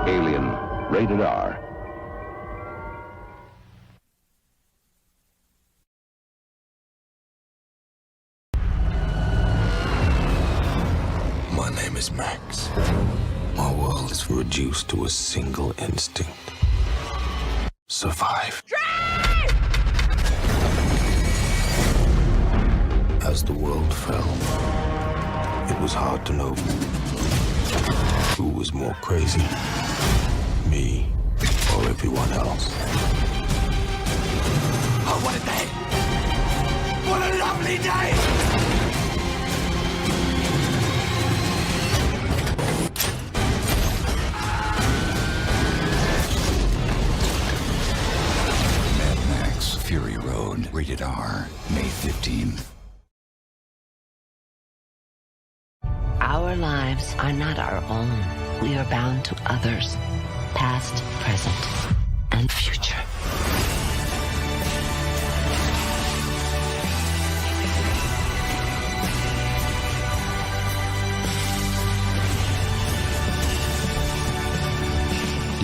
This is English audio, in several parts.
Alien. Rated R. My name is Max. My world is reduced to a single instinct. Survive. Drive! As the world fell, it was hard to know who was more crazy, me or everyone else. Oh, what a day! What a lovely day! Fury Road, rated R, May 15th. Our lives are not our own. We are bound to others, past, present, and future.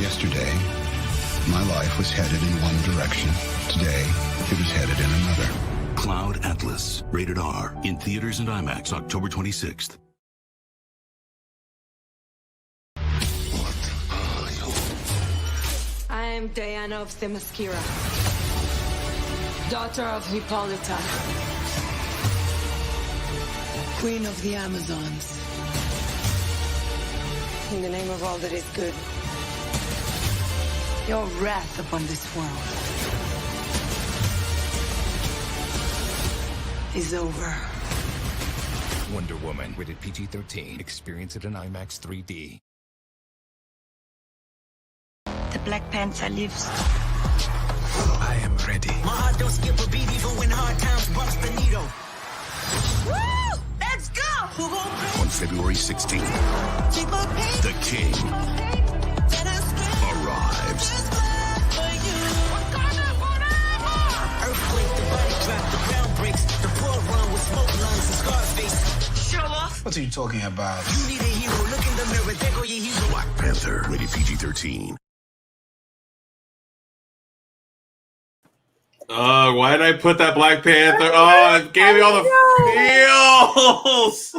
Yesterday, my life was headed in one direction. Today, it was headed in another. Cloud Atlas, rated R, in theaters and IMAX, October 26th. What are you? I am Diana of Themyscira, daughter of Hippolyta, queen of the Amazons. In the name of all that is good, your wrath upon this world is over. Wonder Woman, rated PG-13. Experience it in IMAX 3D. The Black Panther lives. I am ready. My heart don't skip a beat even when hard times bust the needle. Woo! Let's go! On February 16th, the King arrives. Earthquake, the body drop, the ground breaks. The poor run with smoke lungs and Scarface. Show off. What are you talking about? You need a hero. Look in the mirror. There go your hero. Black Panther, rated PG-13. Why did I put that Black Panther? Oh, it gave me all the feels.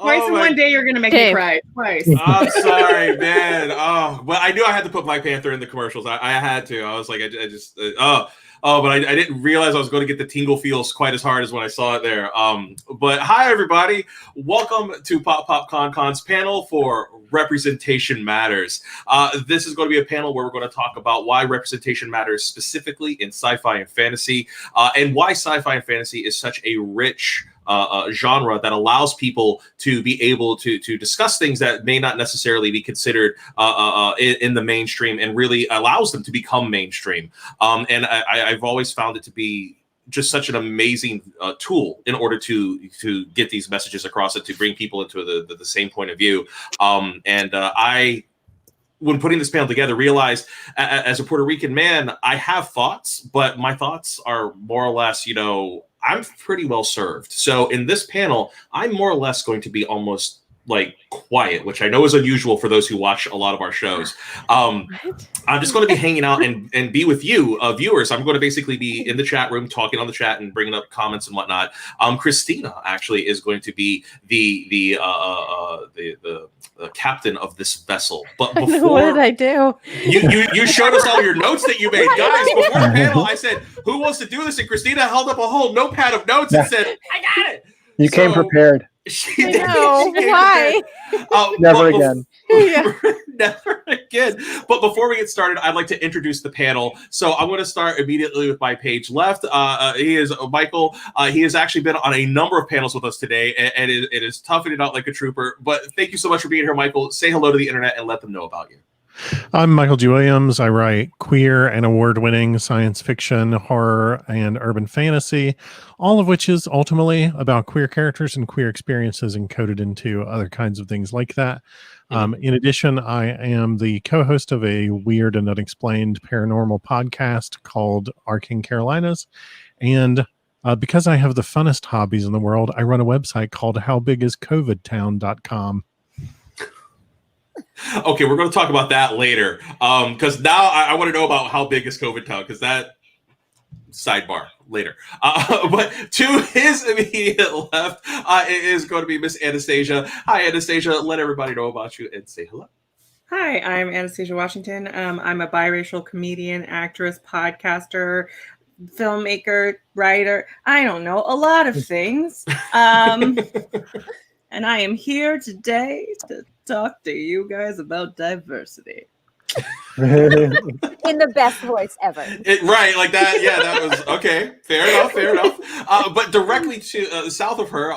Twice in one day, you're gonna make me cry. Twice. I'm sorry, man. Oh, well, I knew I had to put Black Panther in the commercials. I had to. I was like, I just but I didn't realize I was going to get the tingle feels quite as hard as when I saw it there. But hi, everybody. Welcome to Pop Con's panel for Representation Matters. This is going to be a panel where we're going to talk about why representation matters specifically in sci-fi and fantasy, and why sci-fi and fantasy is such a rich genre that allows people to be able to discuss things that may not necessarily be considered in the mainstream, and really allows them to become mainstream. And I've always found it to be just such an amazing tool in order to get these messages across and to bring people into the same point of view. I, when putting this panel together, realized as a Puerto Rican man, I have thoughts, but my thoughts are more or less, I'm pretty well served. So in this panel, I'm more or less going to be almost like quiet, which I know is unusual for those who watch a lot of our shows. I'm just going to be hanging out and be with you, viewers. I'm going to basically be in the chat room, talking on the chat and bringing up comments and whatnot. Christina actually is going to be the captain of this vessel. But before, what did I do? You showed us all your notes that you made, guys. Before the panel, I said, "Who wants to do this?" And Christina held up a whole notepad of notes and said, "I got it." You came prepared. She I did. know. Why? Never again. Never again. But before we get started, I'd like to introduce the panel. So I'm going to start immediately with my page left. He is Michael. He has actually been on a number of panels with us today, and it is toughing it out like a trooper. But thank you so much for being here, Michael. Say hello to the internet and let them know about you. I'm Michael G. Williams. I write queer and award-winning science fiction, horror, and urban fantasy, all of which is ultimately about queer characters and queer experiences encoded into other kinds of things like that. In addition, I am the co-host of a weird and unexplained paranormal podcast called Arcane Carolinas. And because I have the funnest hobbies in the world, I run a website called howbigiscovidtown.com. Okay, we're going to talk about that later. Because now I want to know about how big is COVID Town, because that sidebar later. But to his immediate left is going to be Miss Anastasia. Hi, Anastasia. Let everybody know about you and say hello. Hi, I'm Anastasia Washington. I'm a biracial comedian, actress, podcaster, filmmaker, writer. I don't know, a lot of things. And I am here today to talk to you guys about diversity. In the best voice ever. Right, like that. Yeah, that was okay. Fair enough. But directly to south of her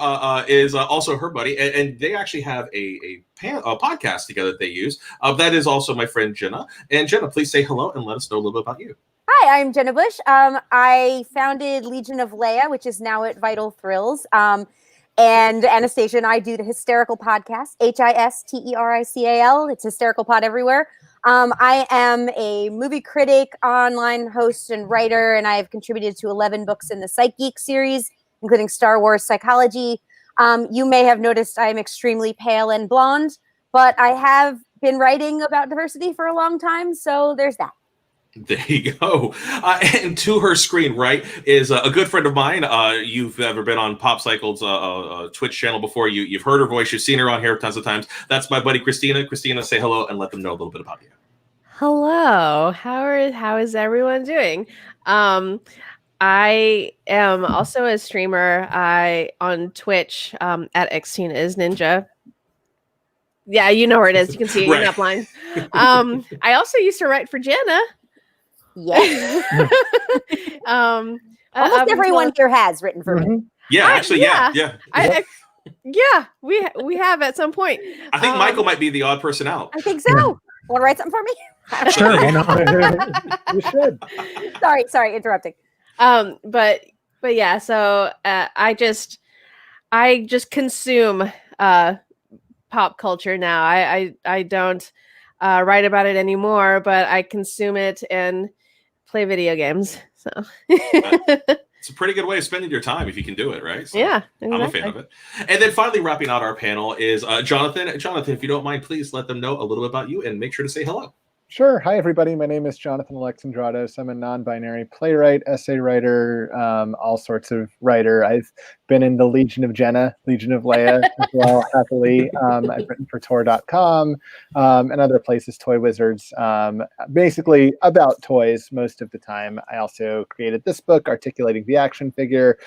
is also her buddy, and they actually have a podcast together that they use. That is also my friend Jenna. And Jenna, please say hello and let us know a little bit about you. Hi, I'm Jenna Busch. I founded Legion of Leia, which is now at Vital Thrills. And Anastasia and I do the Hysterical Podcast, HISTERICAL. It's Hysterical Pod everywhere. I am a movie critic, online host, and writer, and I have contributed to 11 books in the Psych Geek series, including Star Wars Psychology. You may have noticed I'm extremely pale and blonde, but I have been writing about diversity for a long time, so there's that. There you go. And to her screen, right, is a good friend of mine. You've ever been on Pop Cycle's Twitch channel before. You've heard her voice. You've seen her on here tons of times. That's my buddy Christina. Christina, say hello and let them know a little bit about you. Hello. How is everyone doing? I am also a streamer. On Twitch at Xtina is Ninja. Yeah, you know where it is. You can see it. You're not blind. I also used to write for Jenna. Yes. Almost everyone here has written for me. Yeah, yeah, we have at some point. I think Michael might be the odd person out. I think so. Want to write something for me? Sure, why not? You should. Sorry, interrupting. But yeah, so I just consume pop culture now. I don't write about it anymore, but I consume it and play video games. So it's a pretty good way of spending your time if you can do it, right? So yeah, exactly. I'm a fan of it. And then finally wrapping out our panel is Jonathan. Jonathan, if you don't mind, please let them know a little bit about you and make sure to say hello. Sure. Hi, everybody. My name is Jonathan Alexandratos. I'm a non-binary playwright, essay writer, all sorts of writer. I've been in the Legion of Jenna, Legion of Leia as well, happily. I've written for Tor.com and other places, Toy Wizards, basically about toys most of the time. I also created this book, Articulating the Action Figure,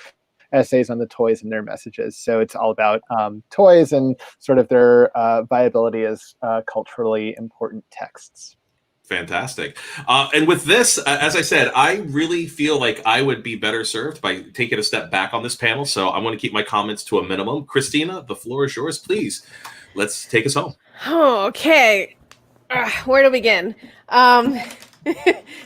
essays on the toys and their messages. So it's all about toys and sort of their viability as culturally important texts. Fantastic. And with this, as I said, I really feel like I would be better served by taking a step back on this panel. So I'm going to keep my comments to a minimum. Christina, the floor is yours. Please, let's take us home. Oh, okay. Where to begin?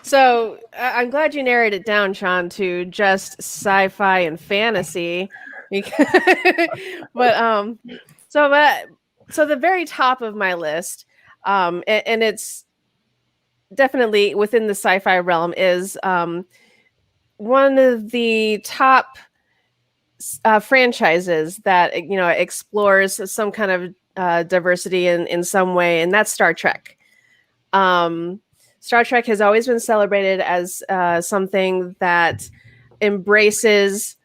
So I'm glad you narrowed it down, Sean, to just sci-fi and fantasy. But so the very top of my list, and it's definitely within the sci-fi realm, is one of the top franchises that explores some kind of diversity in some way, and that's Star Trek. Star Trek has always been celebrated as something that embraces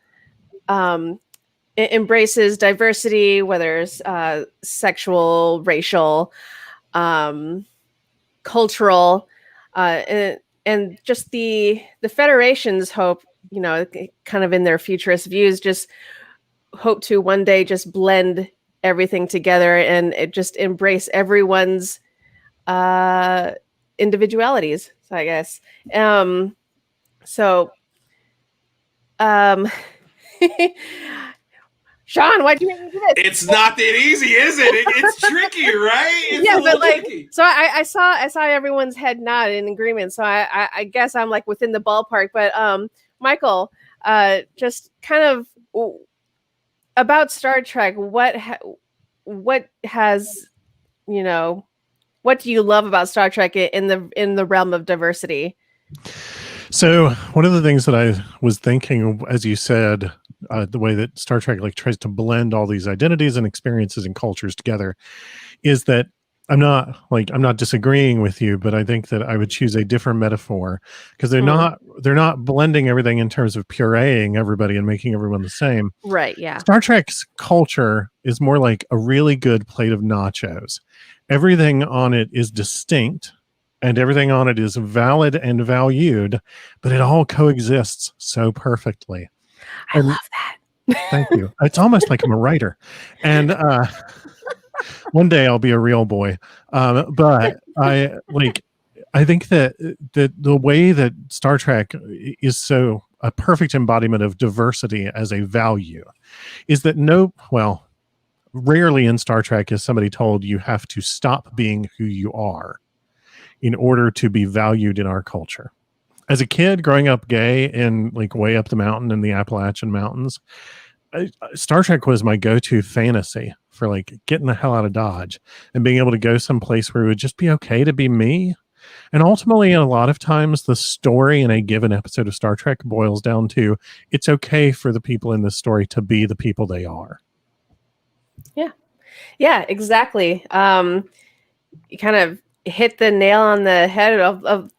diversity, whether it's sexual, racial, cultural, and just the Federation's hope, kind of in their futurist views, just hope to one day just blend everything together and just embrace everyone's individualities. So I guess Sean, why'd you make me do this? It's not that easy, is it? It's tricky, right? It's yeah, but tricky. So I saw everyone's head nod in agreement. So I guess I'm like within the ballpark. But Michael, just kind of about Star Trek. What has what do you love about Star Trek in the realm of diversity? So one of the things that I was thinking, as you said, the way that Star Trek tries to blend all these identities and experiences and cultures together, is that I'm not disagreeing with you, but I think that I would choose a different metaphor because they're not blending everything in terms of pureeing everybody and making everyone the same. Right. Yeah. Star Trek's culture is more like a really good plate of nachos. Everything on it is distinct and everything on it is valid and valued, but it all coexists so perfectly. I love that. Thank you. It's almost like I'm a writer. And one day I'll be a real boy. But I think that the way that Star Trek is so a perfect embodiment of diversity as a value is that rarely in Star Trek is somebody told you have to stop being who you are in order to be valued in our culture. As a kid growing up gay in like way up the mountain in the Appalachian Mountains, Star Trek was my go-to fantasy for like getting the hell out of Dodge and being able to go someplace where it would just be okay to be me. And ultimately, a lot of times the story in a given episode of Star Trek boils down to it's okay for the people in this story to be the people they are. Yeah, exactly. You kind of hit the nail on the head of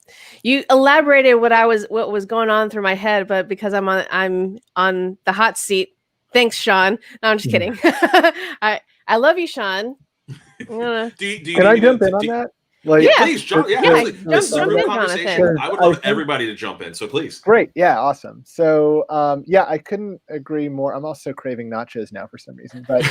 you elaborated what was going on through my head, but because I'm on the hot seat. Thanks, Sean. No, I'm just kidding. I love you, Sean. Can I jump in on that? Please, jump. This is a real Jonathan. conversation. I would love everybody to jump in. So please. Great. Yeah. Awesome. So, I couldn't agree more. I'm also craving nachos now for some reason, but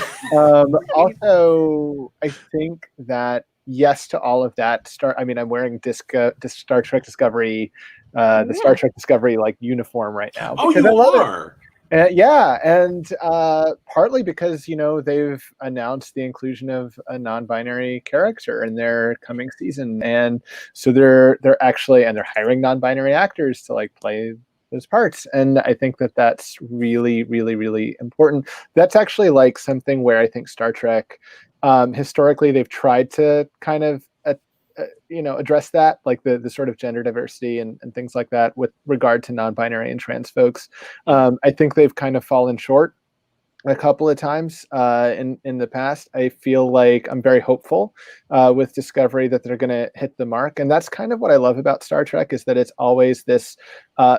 also I think that yes to all of that. I'm wearing Star Trek Discovery, the Star Trek Discovery like uniform right now. Oh, you are. And partly because they've announced the inclusion of a non-binary character in their coming season, and so they're hiring non-binary actors to like play those parts, and I think that that's really, really, really important. That's actually like something where I think Star Trek historically they've tried to kind of address that, like the sort of gender diversity and things like that with regard to non-binary and trans folks. I think they've kind of fallen short a couple of times in the past. I feel like I'm very hopeful with Discovery that they're going to hit the mark. And that's kind of what I love about Star Trek is that it's always this,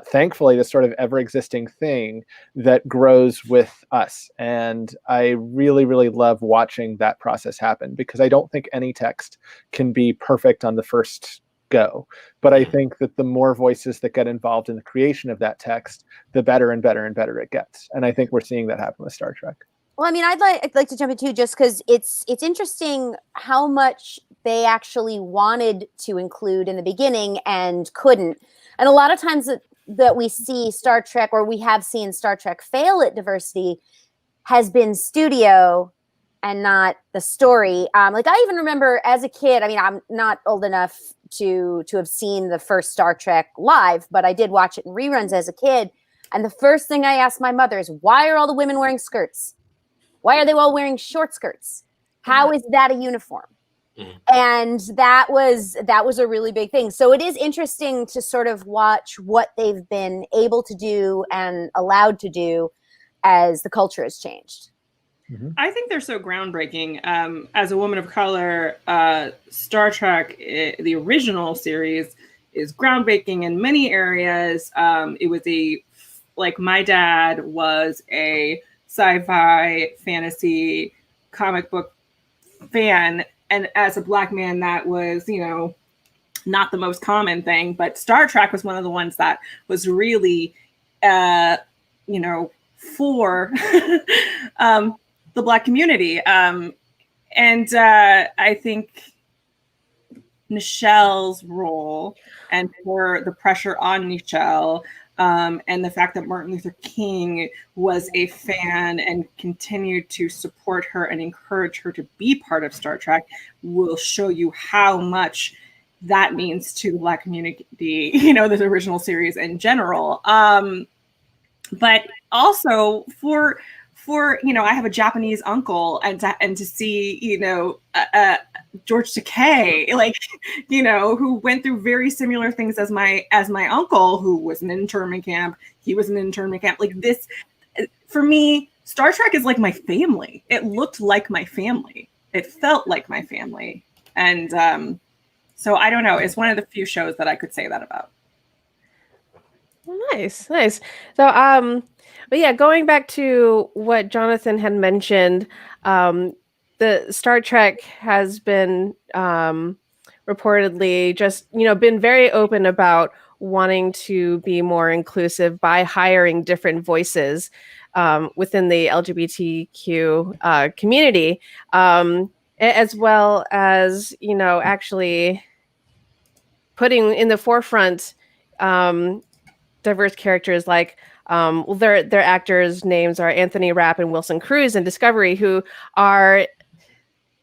thankfully, this sort of ever-existing thing that grows with us. And I really, really love watching that process happen because I don't think any text can be perfect on the first go. But I think that the more voices that get involved in the creation of that text, the better and better and better it gets. And I think we're seeing that happen with Star Trek. Well, I mean, I'd like to jump in too, just because it's interesting how much they actually wanted to include in the beginning and couldn't. And a lot of times that we see Star Trek, or we have seen Star Trek fail at diversity, has been studio and not the story. Like I even remember as a kid, I mean, I'm not old enough to have seen the first Star Trek live, but I did watch it in reruns as a kid. And the first thing I asked my mother is, why are all the women wearing skirts? Why are they all wearing short skirts? How is that a uniform? And that was a really big thing. So it is interesting to sort of watch what they've been able to do and allowed to do as the culture has changed. I think they're so groundbreaking. As a woman of color, Star Trek, the original series, is groundbreaking in many areas. It was my dad was a sci-fi fantasy comic book fan. And as a Black man, that was, not the most common thing. But Star Trek was one of the ones that was really, for the Black community. And I think Nichelle's role and for the pressure on Nichelle and the fact that Martin Luther King was a fan and continued to support her and encourage her to be part of Star Trek will show you how much that means to the Black community, the original series in general. But also for I have a Japanese uncle and to see, George Takei, who went through very similar things as my uncle, who was an internment camp. He was an internment camp. Like this, for me, Star Trek is like my family. It looked like my family. It felt like my family. And so I don't know. It's one of the few shows that I could say that about. Nice. So, but yeah, going back to what Jonathan had mentioned, the Star Trek has been reportedly just, been very open about wanting to be more inclusive by hiring different voices within the LGBTQ community, as well as, actually putting in the forefront diverse characters like their actors' names are Anthony Rapp and Wilson Cruz in Discovery, who are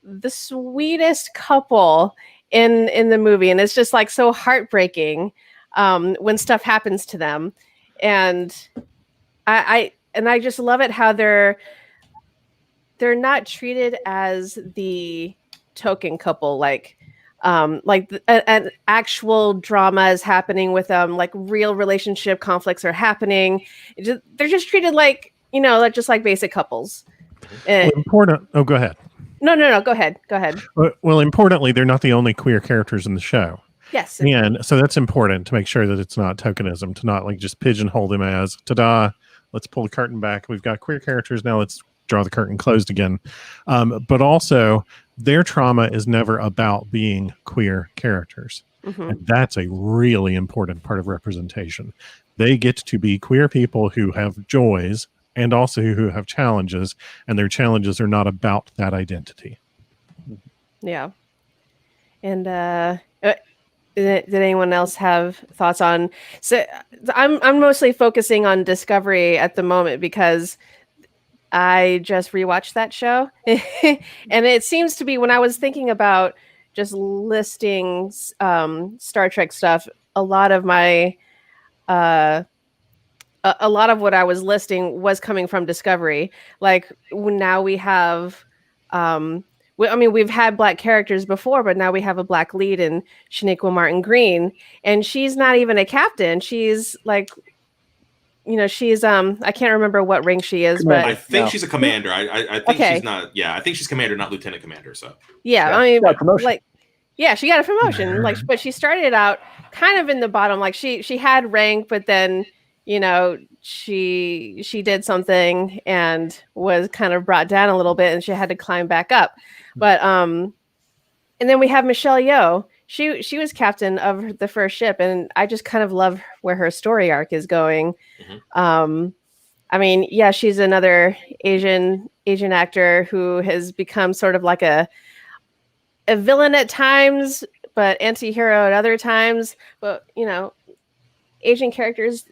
the sweetest couple in the movie, and it's just like so heartbreaking when stuff happens to them, and I just love it how they're not treated as the token couple, like an actual drama is happening with them, like real relationship conflicts are happening. They're just treated like, like just like basic couples. Important. Oh, go ahead. No, go ahead. Well, importantly, they're not the only queer characters in the show. Yes. And so that's important to make sure that it's not tokenism, to not like just pigeonhole them as, ta-da, let's pull the curtain back. We've got queer characters. Now let's draw the curtain closed again. But also, their trauma is never about being queer characters. Mm-hmm. And that's a really important part of representation. They get to be queer people who have joys and also who have challenges, and their challenges are not about that identity. Yeah. And did anyone else have thoughts on? So I'm mostly focusing on Discovery at the moment because I just rewatched that show, and it seems to be, when I was thinking about just listing Star Trek stuff, a lot of my a lot of what I was listing was coming from Discovery. Like now we have, we've had Black characters before, but now we have a Black lead in Shaniqua Martin Green, and she's not even a captain. She's like, she's I can't remember what rank she is, but I think she's a commander. I think she's not. Yeah, I think she's commander, not lieutenant commander. So yeah, I mean, like, yeah, she got a promotion. Like, but she started out kind of in the bottom. Like she had rank, but then she did something and was kind of brought down a little bit, and she had to climb back up. But and then we have Michelle Yeoh. She was captain of the first ship, and I just kind of love where her story arc is going. Mm-hmm. I mean, yeah, she's another Asian actor who has become sort of like a villain at times, but anti-hero at other times. But Asian characters,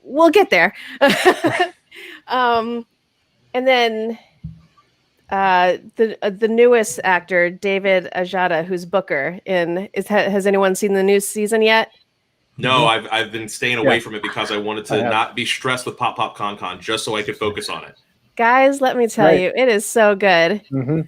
we'll get there. And then the newest actor, David Ajata, who's Booker has anyone seen the new season yet? No, I've been staying away from it because I wanted to not be stressed with Pop Pop Con Con, just so I could focus on it. Guys, let me tell you, it is so good. Mm-hmm.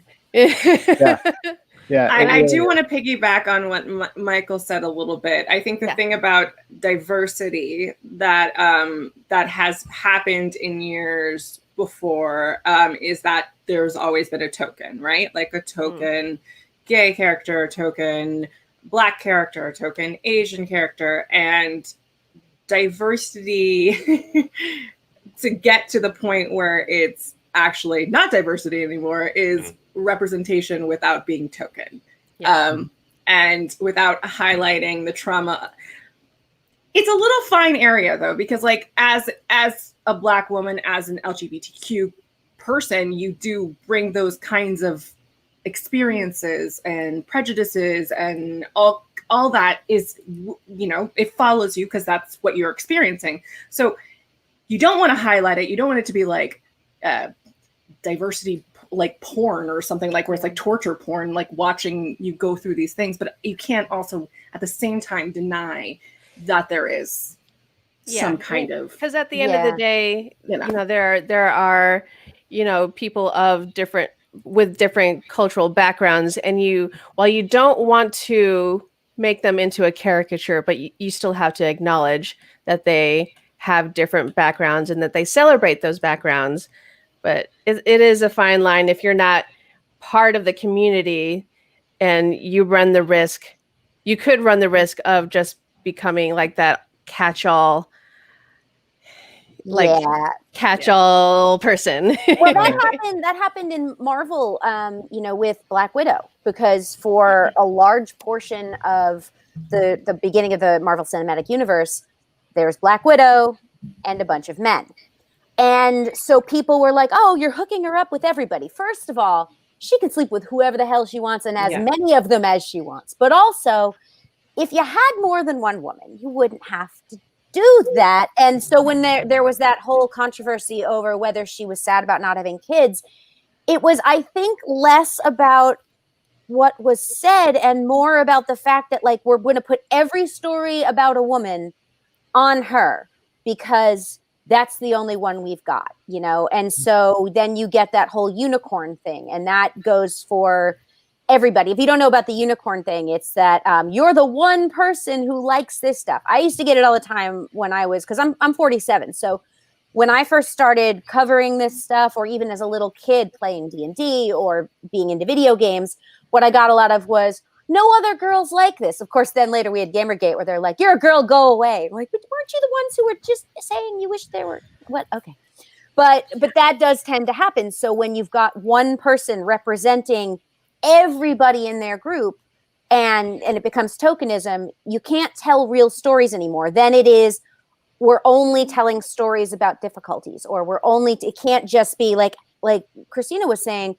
Yeah. And I do want to piggyback on what Michael said a little bit. I think the thing about diversity that has happened in years before is that there's always been a token, right? Like a token gay character, a token Black character, a token Asian character, and diversity to get to the point where it's actually not diversity anymore is representation without being token. And without highlighting the trauma. It's a little fine area though, because like as a Black woman, as an LGBTQ person, you do bring those kinds of experiences and prejudices and all that is, it follows you because that's what you're experiencing. So you don't want to highlight it. You don't want it to be like diversity, like porn or something, like where it's like torture porn, like watching you go through these things, but you can't also at the same time deny that there is some kind of, because at the end of the day, there are people with different cultural backgrounds, and while you don't want to make them into a caricature, but you still have to acknowledge that they have different backgrounds and that they celebrate those backgrounds. But it is a fine line if you're not part of the community and you could run the risk of just becoming like that catch-all person. Well, that happened in Marvel, with Black Widow, because for a large portion of the beginning of the Marvel Cinematic Universe, there's Black Widow and a bunch of men. And so people were like, oh, you're hooking her up with everybody. First of all, she can sleep with whoever the hell she wants and as many of them as she wants. But also, if you had more than one woman, you wouldn't have to do that. And so when there was that whole controversy over whether she was sad about not having kids, it was, I think, less about what was said and more about the fact that, like, we're going to put every story about a woman on her because that's the only one we've got, and so then you get that whole unicorn thing, and that goes for everybody. If you don't know about the unicorn thing, it's that you're the one person who likes this stuff. I used to get it all the time when I was, because I'm 47, so when I first started covering this stuff, or even as a little kid playing D&D or being into video games, what I got a lot of was, no other girls like this. Of course, then later we had Gamergate where they're like, you're a girl, go away. I'm like, but weren't you the ones who were just saying you wish there were, what? Okay. But that does tend to happen. So when you've got one person representing everybody in their group and it becomes tokenism, you can't tell real stories anymore. Then it is, we're only telling stories about difficulties, or it can't just be like Christina was saying,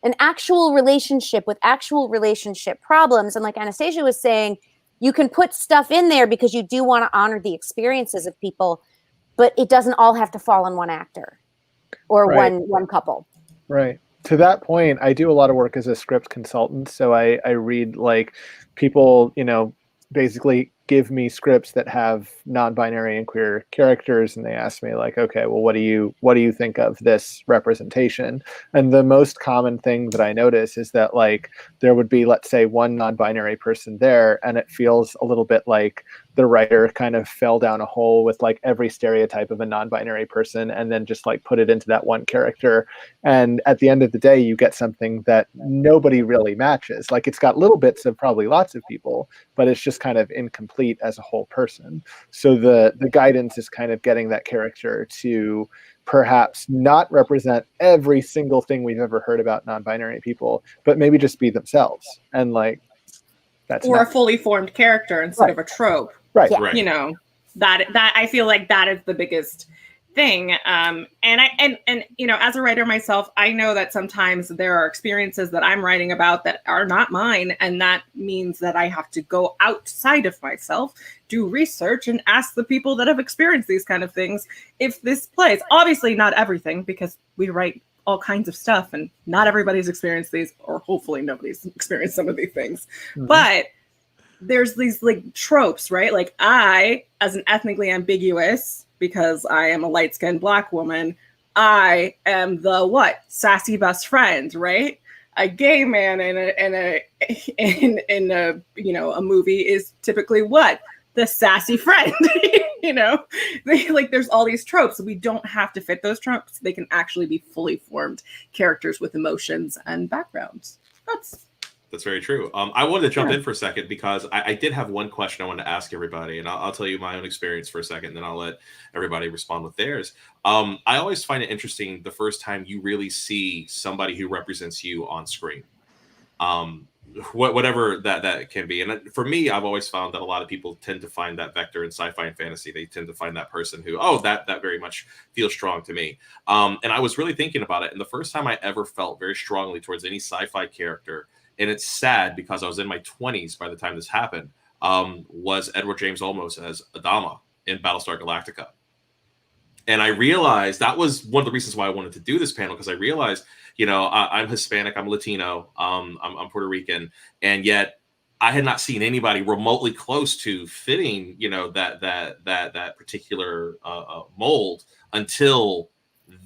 an actual relationship with actual relationship problems. And like Anastasia was saying, you can put stuff in there because you do want to honor the experiences of people, but it doesn't all have to fall on one actor or one couple. Right. To that point, I do a lot of work as a script consultant. So I read, like, people, basically give me scripts that have non-binary and queer characters, and they ask me, like, okay, well, what do you think of this representation? And the most common thing that I notice is that, like, there would be, let's say, one non-binary person there, and it feels a little bit like the writer kind of fell down a hole with, like, every stereotype of a non-binary person and then just, like, put it into that one character. And at the end of the day, you get something that nobody really matches. Like, it's got little bits of probably lots of people, but it's just kind of incomplete as a whole person. So the guidance is kind of getting that character to perhaps not represent every single thing we've ever heard about non-binary people, but maybe just be themselves. And, like, that's a fully formed character instead of a trope. Right. Yeah. That I feel like that is the biggest thing. And as a writer myself, I know that sometimes there are experiences that I'm writing about that are not mine. And that means that I have to go outside of myself, do research, and ask the people that have experienced these kind of things if this plays. Obviously not everything, because we write all kinds of stuff and not everybody's experienced these, or hopefully nobody's experienced some of these things. Mm-hmm. But there's these, like, tropes, right? Like, I, as an ethnically ambiguous, because I am a light-skinned Black woman, I am the sassy best friend, right? A gay man in a a movie is typically what? The sassy friend. There's all these tropes. We don't have to fit those tropes. They can actually be fully formed characters with emotions and backgrounds. That's very true. I wanted to jump in for a second because I did have one question I wanted to ask everybody, and I'll tell you my own experience for a second, then I'll let everybody respond with theirs. I always find it interesting the first time you really see somebody who represents you on screen, whatever that can be. And for me, I've always found that a lot of people tend to find that vector in sci-fi and fantasy. They tend to find that person who, that very much feels strong to me. And I was really thinking about it. And the first time I ever felt very strongly towards any sci-fi character, and it's sad because I was in my 20s by the time this happened, was Edward James Olmos as Adama in Battlestar Galactica. And I realized that was one of the reasons why I wanted to do this panel, because I realized, I'm Hispanic, I'm Latino, I'm Puerto Rican, and yet I had not seen anybody remotely close to fitting, that particular mold until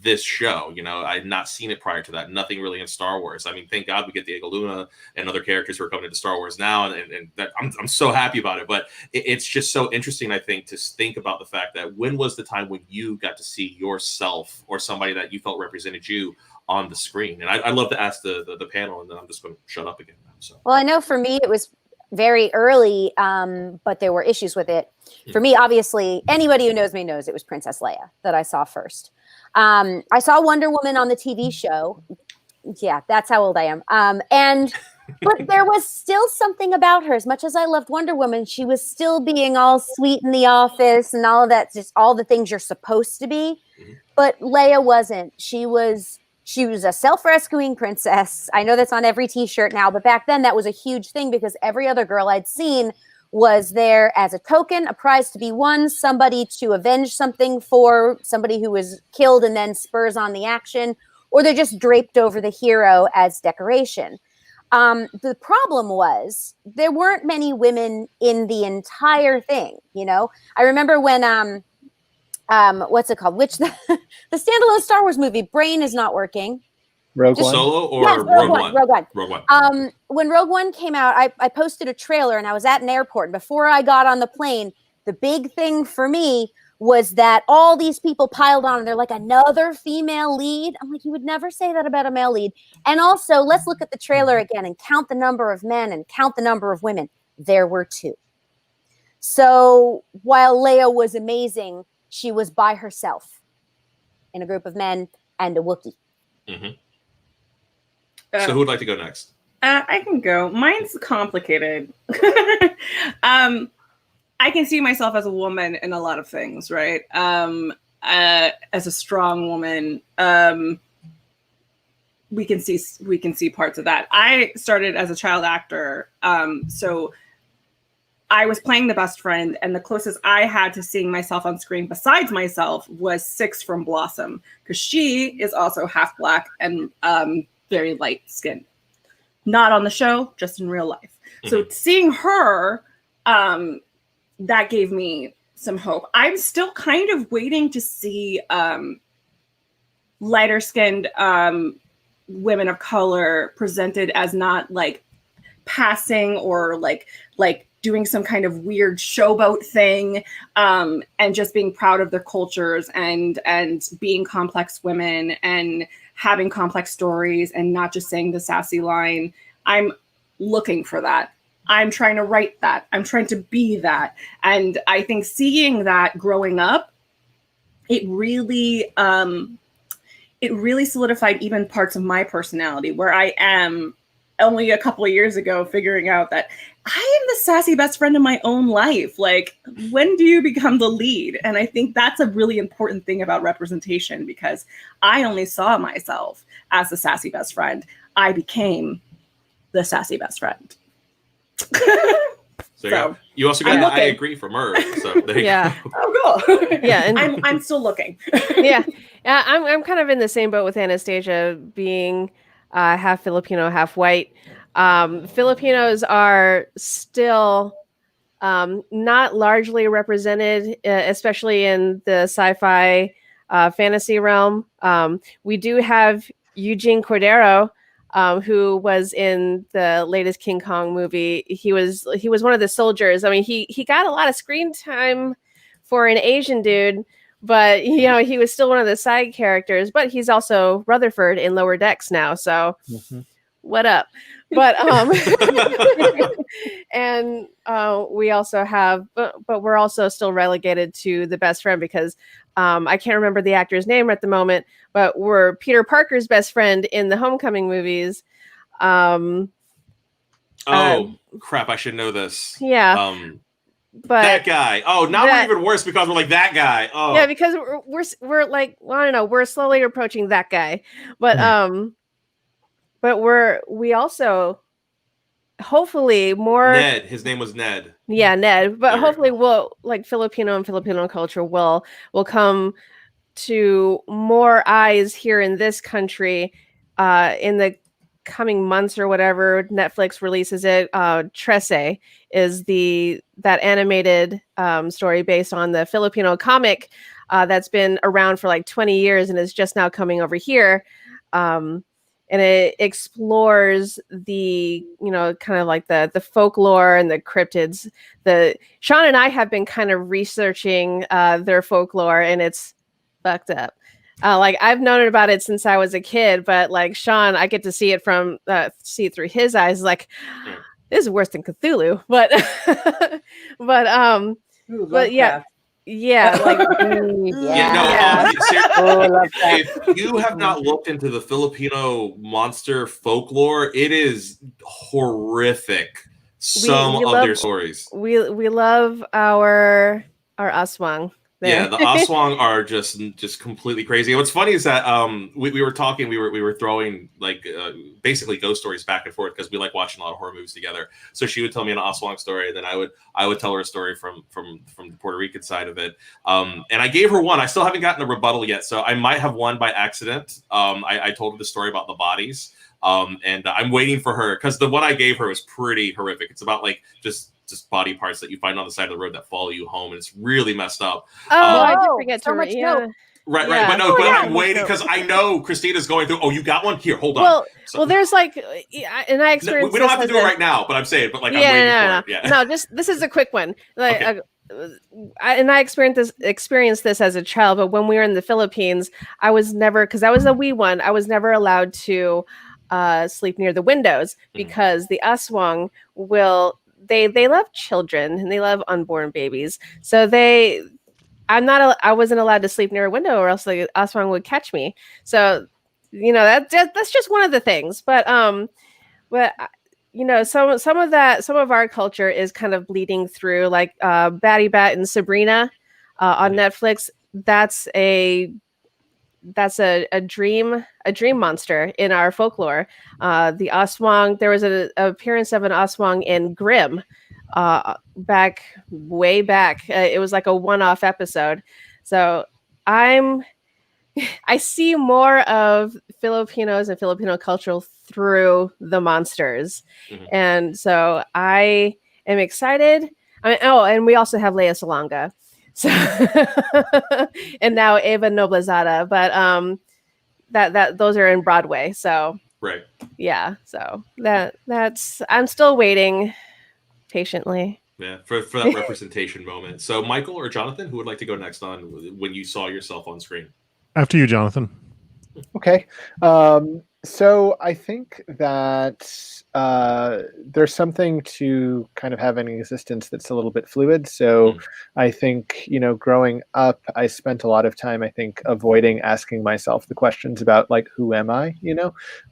this show. I had not seen it prior to that. Nothing really in Star Wars. I mean, thank God we get Diego Luna and other characters who are coming into Star Wars now, and that I'm so happy about it. But it's just so interesting, I think, to think about the fact that when was the time when you got to see yourself or somebody that you felt represented you on the screen. And I'd love to ask the panel, and then I'm just going to shut up again now. So. Well, I know for me it was very early, but there were issues with it. For me, obviously, anybody who knows me knows it was Princess Leia that I saw first. I saw Wonder Woman on the TV show. Yeah, that's how old I am. But there was still something about her. As much as I loved Wonder Woman, she was still being all sweet in the office and all of that, just all the things you're supposed to be. But Leia wasn't. She was a self-rescuing princess. I know that's on every t-shirt now, but back then that was a huge thing because every other girl I'd seen was there as a token, a prize to be won, somebody to avenge something for somebody who was killed and then spurs on the action, or they're just draped over the hero as decoration. The problem was there weren't many women in the entire thing. You know, I remember when, what's it called? The standalone Star Wars movie, brain is not working. Rogue One. Solo or yes, Rogue One? Rogue One. Rogue One. When Rogue One came out, I posted a trailer and I was at an airport. And before I got on the plane, the big thing for me was that all these people piled on and they're like, another female lead. I'm like, you would never say that about a male lead. And also, let's look at the trailer again and count the number of men and count the number of women. There were 2. So while Leia was amazing, she was by herself in a group of men and a Wookiee. So who would like to go next? I can go. Mine's complicated. I can see myself as a woman in a lot of things, right? As a strong woman, we can see parts of that. I started as a child actor, so I was playing the best friend, and the closest I had to seeing myself on screen besides myself was Six from Blossom, because she is also half Black and very light skinned. Not on the show, just in real life. So seeing her, that gave me some hope. I'm still kind of waiting to see lighter skinned women of color presented as not like passing or like doing some kind of weird showboat thing, and just being proud of their cultures and being complex women and having complex stories and not just saying the sassy line. I'm looking for that. I'm trying to write that. I'm trying to be that. And I think seeing that growing up, it really solidified even parts of my personality where I am only a couple of years ago figuring out that I am the sassy best friend in my own life. Like, when do you become the lead? And I think that's a really important thing about representation, because I only saw myself as the sassy best friend. I became the sassy best friend. So you also got I agree from her. So there you go. Oh, cool. Yeah, and I'm still looking. Yeah, I'm kind of in the same boat with Anastasia, being half Filipino, half white. Filipinos are still not largely represented, especially in the sci-fi fantasy realm. We do have Eugene Cordero, who was in the latest King Kong movie. He was one of the soldiers. I mean, he got a lot of screen time for an Asian dude, but he was still one of the side characters. But he's also Rutherford in Lower Decks now. So what up? But and we also have, but we're also still relegated to the best friend, because I can't remember the actor's name at the moment, but we're Peter Parker's best friend in the Homecoming movies. Crap! I should know this. Yeah. But that guy. Oh, now we're even worse because we're like that guy. Oh, yeah, because we're like, well, I don't know, we're slowly approaching that guy, but we also hopefully more Ned. His name was Ned. Yeah, Ned. But hopefully we'll, like, Filipino and Filipino culture will come to more eyes here in this country in the coming months or whatever. Netflix releases it. Trece is that animated story based on the Filipino comic that's been around for like 20 years and is just now coming over here. And it explores the, kind of like the folklore and the cryptids. Sean and I have been kind of researching their folklore, and it's fucked up. Like I've known about it since I was a kid, but like Sean, I get to see it through his eyes. Like this is worse than Cthulhu, but but yeah. Yeah, like If you have not looked into the Filipino monster folklore, it is horrific. Some of their stories. We love our aswang. Yeah, the aswang are just completely crazy. And what's funny is that we were talking, we were throwing like basically ghost stories back and forth because we like watching a lot of horror movies together. So she would tell me an aswang story, and then I would tell her a story from the Puerto Rican side of it. And I gave her one. I still haven't gotten a rebuttal yet, so I might have one by accident. I told her the story about the bodies, and I'm waiting for her because the one I gave her was pretty horrific. It's about like just body parts that you find on the side of the road that follow you home, and it's really messed up. I did forget to read. Right. But I'm waiting because I know Christina's going through. Oh, you got one? Here, hold on. Well, there's like, and I experienced. We don't have to do it right now, but I'm saying, but like, I'm waiting for it. Yeah. No, this is a quick one. Like, I experienced this as a child, but when we were in the Philippines, I was never, because I was a wee one, I was never allowed to sleep near the windows because the aswang will. They love children and they love unborn babies. So I wasn't allowed to sleep near a window or else the aswang would catch me. So, that's just one of the things. But some of our culture is kind of bleeding through, like Batty Bat and Sabrina on Netflix. That's a dream monster in our folklore. The aswang, there was an appearance of an aswang in Grimm way back. It was like a one-off episode. So I see more of Filipinos and Filipino culture through the monsters. And so I am excited. And we also have Lea Salonga. So and now Eva Noblezada, but that those are in Broadway. So right. Yeah. So that's I'm still waiting patiently. Yeah, for that representation moment. So Michael or Jonathan, who would like to go next on when you saw yourself on screen? After you, Jonathan. Okay. So I think that there's something to kind of having an existence that's a little bit fluid. So I think, growing up, I spent a lot of time, I think, avoiding asking myself the questions about like, who am I?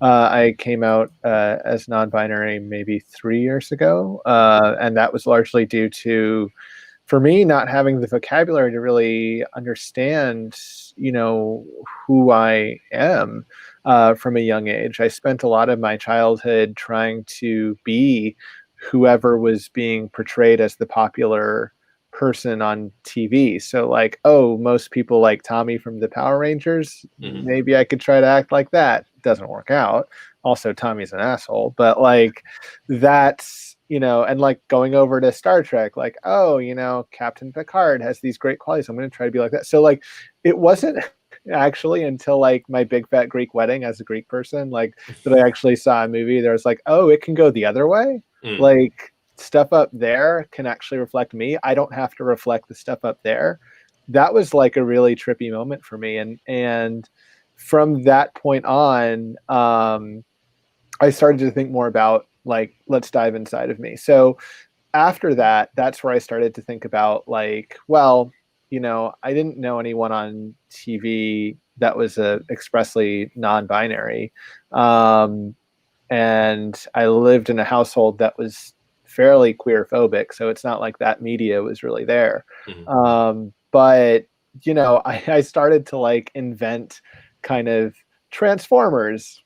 I came out as non-binary maybe 3 years ago. And that was largely due to, for me, not having the vocabulary to really understand, who I am. From a young age. I spent a lot of my childhood trying to be whoever was being portrayed as the popular person on TV. So like, most people like Tommy from the Power Rangers. Maybe I could try to act like that. Doesn't work out. Also, Tommy's an asshole, but like that's, and like going over to Star Trek, like, Captain Picard has these great qualities. I'm going to try to be like that. So like, it wasn't actually until like my Big Fat Greek Wedding as a Greek person, like that I actually saw a movie there was like, it can go the other way. Like stuff up there can actually reflect me. I don't have to reflect the stuff up there. That was like a really trippy moment for me. And from that point on, I started to think more about like, let's dive inside of me. So after that, that's where I started to think about like, well, I didn't know anyone on TV that was expressly non-binary. And I lived in a household that was fairly queer phobic. So it's not like that media was really there. But, I started to like invent kind of Transformers.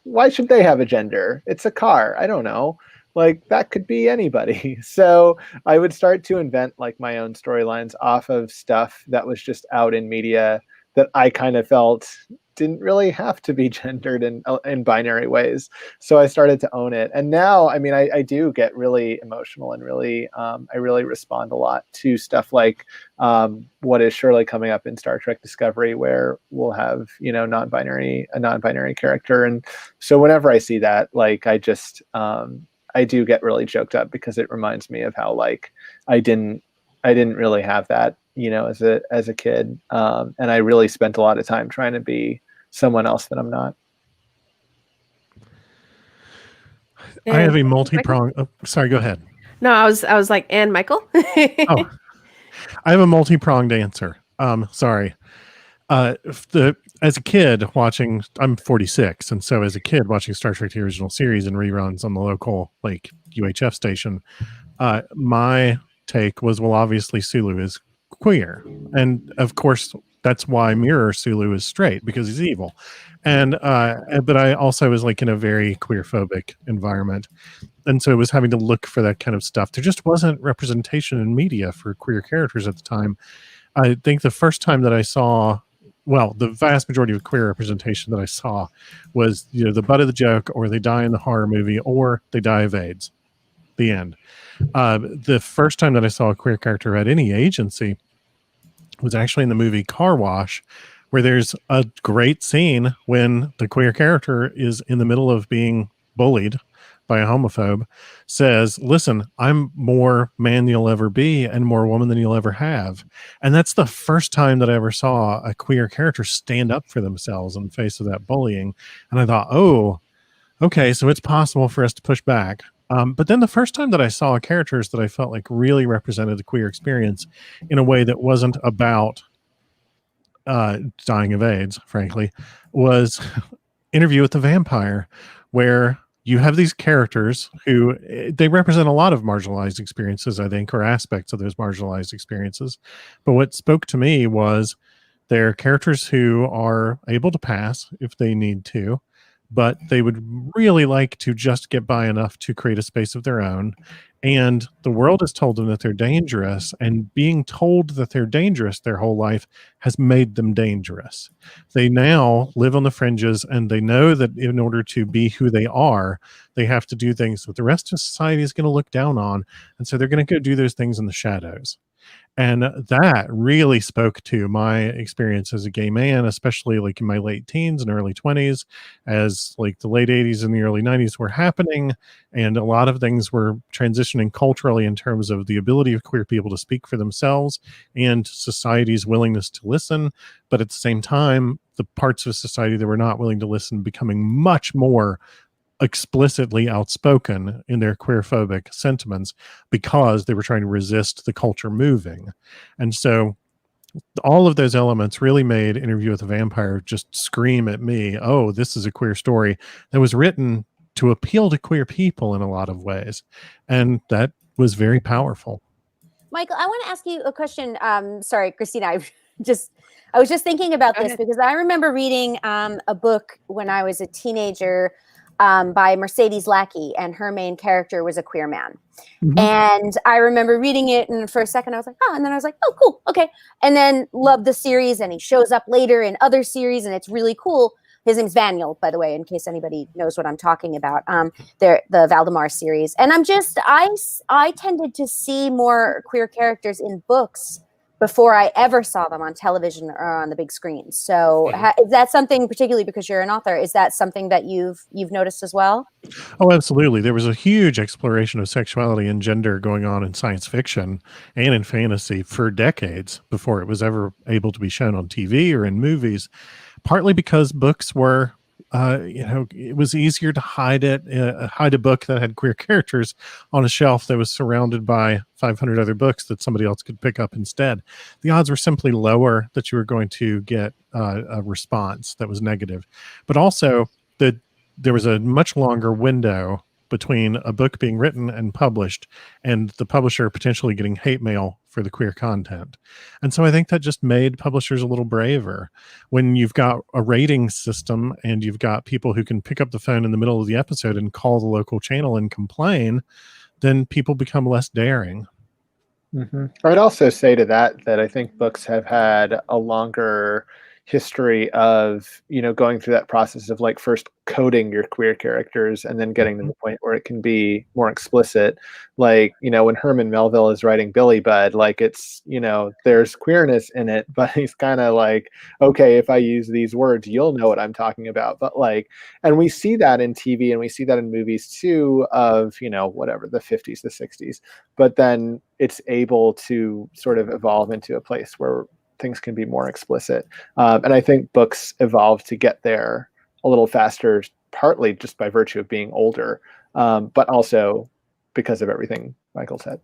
Why should they have a gender? It's a car. I don't know. Like that could be anybody. So I would start to invent like my own storylines off of stuff that was just out in media that I kind of felt didn't really have to be gendered in binary ways. So I started to own it. And now, I mean, I do get really emotional and really, I really respond a lot to stuff like what is surely coming up in Star Trek Discovery, where we'll have, a non-binary character. And so whenever I see that, like, I just, I do get really choked up because it reminds me of how like I didn't didn't really have that, as a kid. And I really spent a lot of time trying to be someone else that I'm not. I have a multi-pronged. Oh, sorry, go ahead. No, I was like, and Michael? Oh, I have a multi-pronged answer. Sorry. As a kid watching, I'm 46, and so as a kid watching Star Trek the original series and reruns on the local UHF station, my take was, well, obviously Sulu is queer, and of course that's why Mirror Sulu is straight, because he's evil. And but I also was in a very queer phobic environment, and so it was having to look for that kind of stuff. There just wasn't representation in media for queer characters at the time. I think the first time that I saw, well, the vast majority of queer representation that I saw was the butt of the joke, or they die in the horror movie, or they die of AIDS. The end. The first time that I saw a queer character at any agency was actually in the movie Car Wash, where there's a great scene when the queer character is in the middle of being bullied by a homophobe, says, listen, I'm more man than you'll ever be and more woman than you'll ever have. And that's the first time that I ever saw a queer character stand up for themselves in the face of that bullying. And I thought, oh, okay, so it's possible for us to push back. But then the first time that I saw characters that I felt really represented the queer experience in a way that wasn't about dying of AIDS, frankly, was Interview with the Vampire, where you have these characters who they represent a lot of marginalized experiences, I think, or aspects of those marginalized experiences. But what spoke to me was they're characters who are able to pass if they need to, but they would really like to just get by enough to create a space of their own. And the world has told them that they're dangerous, and being told that they're dangerous their whole life has made them dangerous. They now live on the fringes, and they know that in order to be who they are, they have to do things that the rest of society is going to look down on. And so they're going to go do those things in the shadows. And that really spoke to my experience as a gay man, especially in my late teens and early 20s, as the late 80s and the early 90s were happening. And a lot of things were transitioning culturally in terms of the ability of queer people to speak for themselves and society's willingness to listen. But at the same time, the parts of society that were not willing to listen becoming much more explicitly outspoken in their queerphobic sentiments because they were trying to resist the culture moving. And so all of those elements really made Interview with a Vampire just scream at me, oh, this is a queer story that was written to appeal to queer people in a lot of ways. And that was very powerful. Michael, I want to ask you a question. Sorry, Christina, I was just thinking about this because I remember reading a book when I was a teenager by Mercedes Lackey, and her main character was a queer man. Mm-hmm. And I remember reading it, and for a second I was like, oh, and then I was like, oh, cool, okay. And then loved the series, and he shows up later in other series, and it's really cool. His name's Vaniel, by the way, in case anybody knows what I'm talking about. The Valdemar series. And I tended to see more queer characters in books before I ever saw them on television or on the big screen. So is that something, particularly because you're an author, is that something that you've noticed as well? Oh, absolutely. There was a huge exploration of sexuality and gender going on in science fiction and in fantasy for decades before it was ever able to be shown on TV or in movies, partly because books were it was easier to hide a book that had queer characters on a shelf that was surrounded by 500 other books that somebody else could pick up instead. The odds were simply lower that you were going to get a response that was negative. But also, there was a much longer window between a book being written and published and the publisher potentially getting hate mail for the queer content. And so I think that just made publishers a little braver. When you've got a rating system and you've got people who can pick up the phone in the middle of the episode and call the local channel and complain, then people become less daring. Mm-hmm. I would also say to that I think books have had a longer history of, you know, going through that process of like first coding your queer characters and then getting to the point where it can be more explicit. Like, you know, when Herman Melville is writing Billy Budd, like it's, you know, there's queerness in it, but he's kind of like, okay, if I use these words, you'll know what I'm talking about. But like, and we see that in TV and we see that in movies too, of, you know, whatever, the 50s, the 60s, but then it's able to sort of evolve into a place where things can be more explicit. And I think books evolve to get there a little faster, partly just by virtue of being older, but also because of everything Michael said.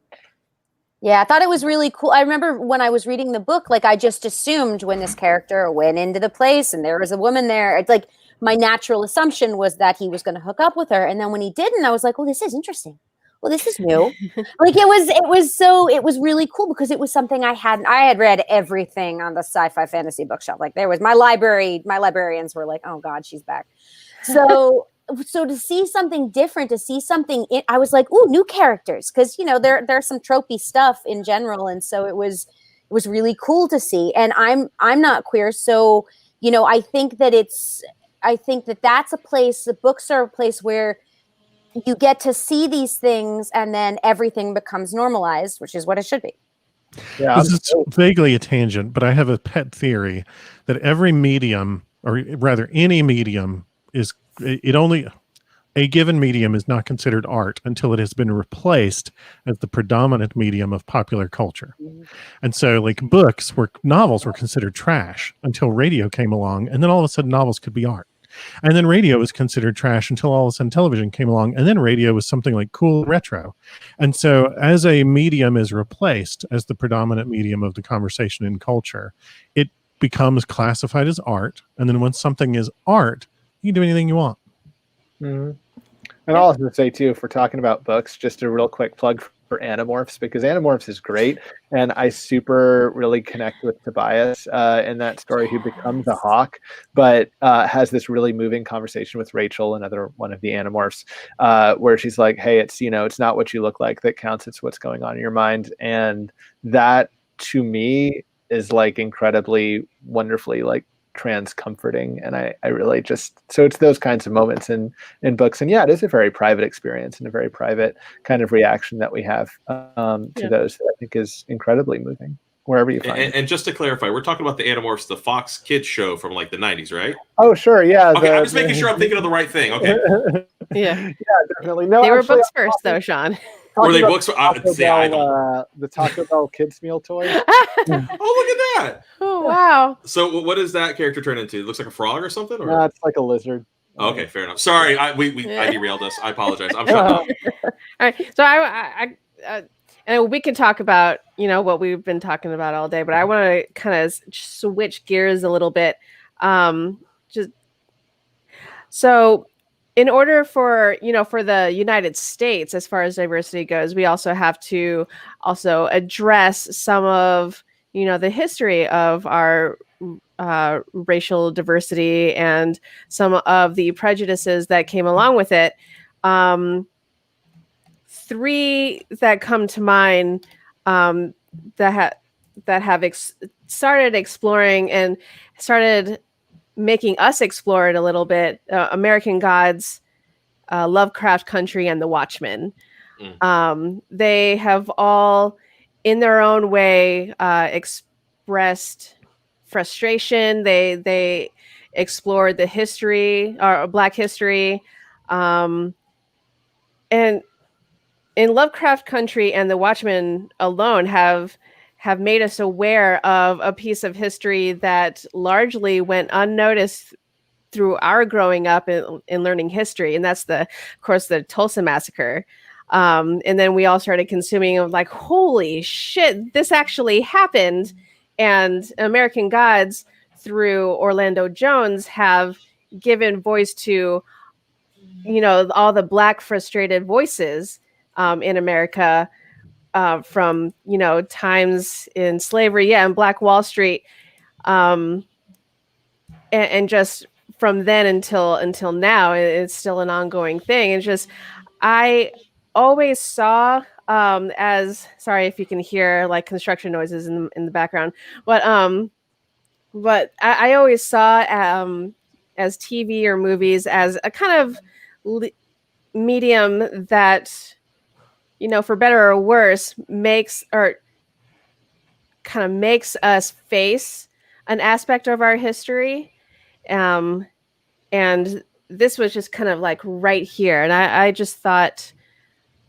Yeah, I thought it was really cool. I remember when I was reading the book, like I just assumed when this character went into the place and there was a woman there, it's like my natural assumption was that he was going to hook up with her. And then when he didn't, I was like, well, this is interesting. Well, this is new. Like it was really cool because it was something I had read everything on the sci-fi fantasy bookshelf. Like there was my librarians were like, oh God, she's back. So to see something different, to see something, I was like, ooh, new characters. Cause you know, there's some tropey stuff in general. And so it was really cool to see. And I'm not queer. So, you know, I think that that's a place, the books are a place where you get to see these things and then everything becomes normalized, which is what it should be. Yeah, this is vaguely a tangent, but I have a pet theory that every medium, or rather any medium, a given medium is not considered art until it has been replaced as the predominant medium of popular culture. And so like novels were considered trash until radio came along, and then all of a sudden novels could be art. And then radio was considered trash until all of a sudden television came along, and then radio was something like cool retro. And so as a medium is replaced as the predominant medium of the conversation in culture, it becomes classified as art. And then when something is art, you can do anything you want. Mm-hmm. And I'll also say too, if we're talking about books, just a real quick plug for Animorphs, because Animorphs is great, and I super really connect with Tobias in that story, who becomes a hawk, but has this really moving conversation with Rachel, another one of the Animorphs, where she's like, "Hey, it's, you know, it's not what you look like that counts; it's what's going on in your mind." And that, to me, is like incredibly wonderfully like trans comforting. And I really just, so it's those kinds of moments in books. And yeah, it is a very private experience and a very private kind of reaction that we have to those that I think is incredibly moving, wherever you find it. And just to clarify, we're talking about the Animorphs, the Fox Kids show from like the 90s, right? Oh, sure. Yeah. Okay, I'm just making sure I'm thinking of the right thing. Okay. Yeah, definitely. No, they were books first though, Sean. Were they books? The Taco Bell kids meal toy. Oh, look at that! Oh, wow. So, what does that character turn into? It looks like a frog or something? Or? No, it's like a lizard. Okay, fair enough. Sorry, I derailed us. I apologize. I'm shut up. All right, so I and we can talk about, you know, what we've been talking about all day, but I want to kind of switch gears a little bit. So in order for, you know, for the United States, as far as diversity goes, we also have to also address some of, you know, the history of our racial diversity and some of the prejudices that came along with it. Three that come to mind that have started exploring and started making us explore it a little bit: American Gods, Lovecraft Country, and The Watchmen. They have all, in their own way, expressed frustration. They explored the history, or Black history, and in Lovecraft Country and The Watchmen alone have made us aware of a piece of history that largely went unnoticed through our growing up in learning history. And that's of course, the Tulsa Massacre. And then we all started consuming of like, holy shit, this actually happened. And American Gods, through Orlando Jones, have given voice to, you know, all the Black frustrated voices in America, from, you know, times in slavery, and Black Wall Street, and just from then until now, it's still an ongoing thing. It's just, I always saw, as, sorry if you can hear like construction noises in the background, but but I always saw as TV or movies as a kind of medium that, you know, for better or worse, makes us face an aspect of our history. And this was just kind of like right here. And I just thought,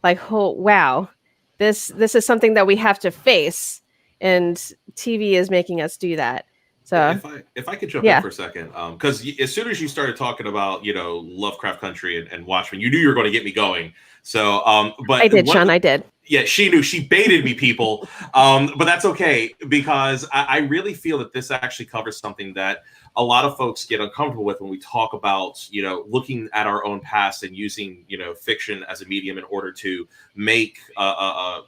like, oh, wow, this is something that we have to face. And TV is making us do that. So if I could jump in for a second, because as soon as you started talking about, you know, Lovecraft Country and Watchmen, you knew you were going to get me going. So, but I did, Sean. I did. Yeah, she knew. She baited me, people. But that's okay, because I really feel that this actually covers something that a lot of folks get uncomfortable with when we talk about, you know, looking at our own past and using, you know, fiction as a medium in order to make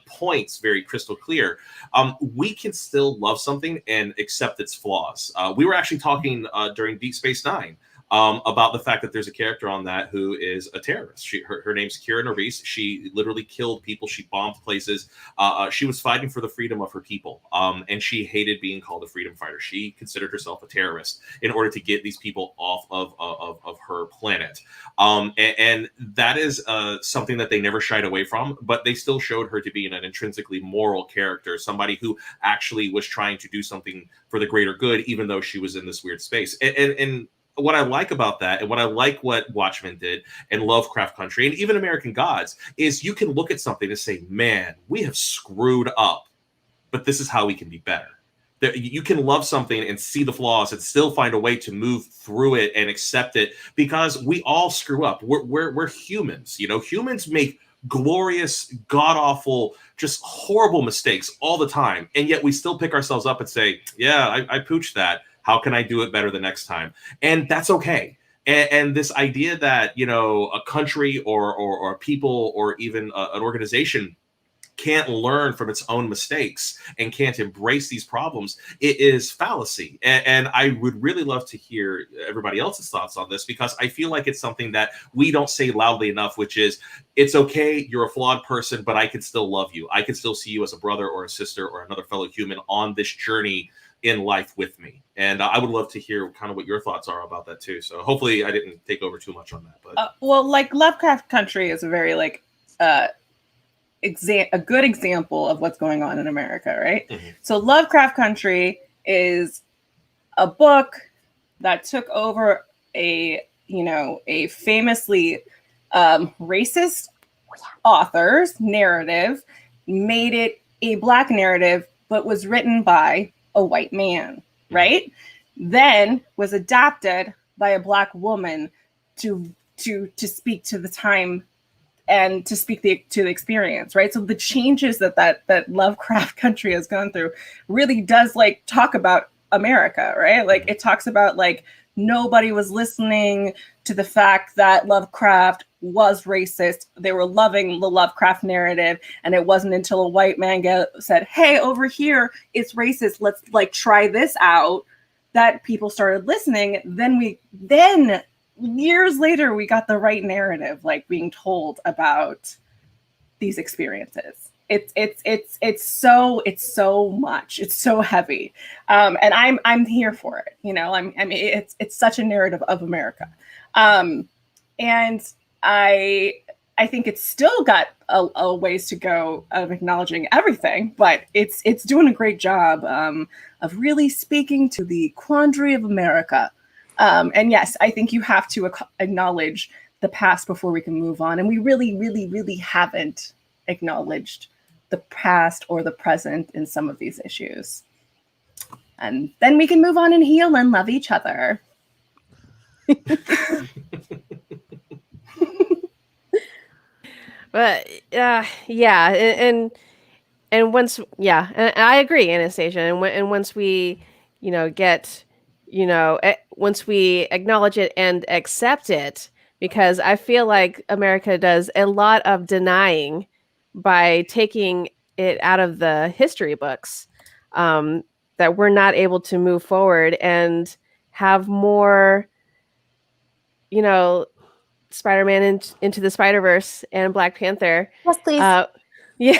points very crystal clear. We can still love something and accept its flaws. We were actually talking during Deep Space Nine about the fact that there's a character on that who is a terrorist. Her name's Kira Nerys. She literally killed people. She bombed places. She was fighting for the freedom of her people, and she hated being called a freedom fighter. She considered herself a terrorist in order to get these people off of her planet. And that is something that they never shied away from, but they still showed her to be an intrinsically moral character, somebody who actually was trying to do something for the greater good, even though she was in this weird space. And what I like about that, and what I like what Watchmen did and Lovecraft Country and even American Gods, is you can look at something and say, man, we have screwed up, but this is how we can be better. You can love something and see the flaws and still find a way to move through it and accept it, because we all screw up. We're humans. You know, humans make glorious, god-awful, just horrible mistakes all the time. And yet we still pick ourselves up and say, yeah, I pooched that. How can I do it better the next time? And that's okay. And this idea that, you know, a country or a people or even an organization can't learn from its own mistakes and can't embrace these problems, it is fallacy. And I would really love to hear everybody else's thoughts on this, because I feel like it's something that we don't say loudly enough, which is, it's okay, you're a flawed person, but I can still love you. I can still see you as a brother or a sister or another fellow human on this journey in life with me. And I would love to hear kind of what your thoughts are about that too. So hopefully I didn't take over too much on that. But well, like Lovecraft Country is a very a good example of what's going on in America, right? Mm-hmm. So Lovecraft Country is a book that took over a famously racist author's narrative, made it a Black narrative, but was written by a white man, right? Then was adapted by a Black woman to speak to the time and to speak to the experience, right? So the changes that Lovecraft Country has gone through really does like talk about America, right? Like it talks about like nobody was listening to the fact that Lovecraft was racist. They were loving the Lovecraft narrative, and it wasn't until a white man said, "Hey, over here, it's racist. Let's like try this out," that people started listening. Then years later, we got the right narrative, like being told about these experiences. It's so much. It's so heavy, and I'm here for it. You know, it's such a narrative of America, and I think it's still got a ways to go of acknowledging everything, but it's doing a great job of really speaking to the quandary of America. And yes, I think you have to acknowledge the past before we can move on, and we really, really, really haven't acknowledged the past or the present in some of these issues. And then we can move on and heal and love each other. But yeah, and once, yeah, and I agree, Anastasia. And once we, once we acknowledge it and accept it, because I feel like America does a lot of denying by taking it out of the history books, that we're not able to move forward and have more, Spider-Man into the Spider-Verse and Black Panther. Yes, please. Yeah.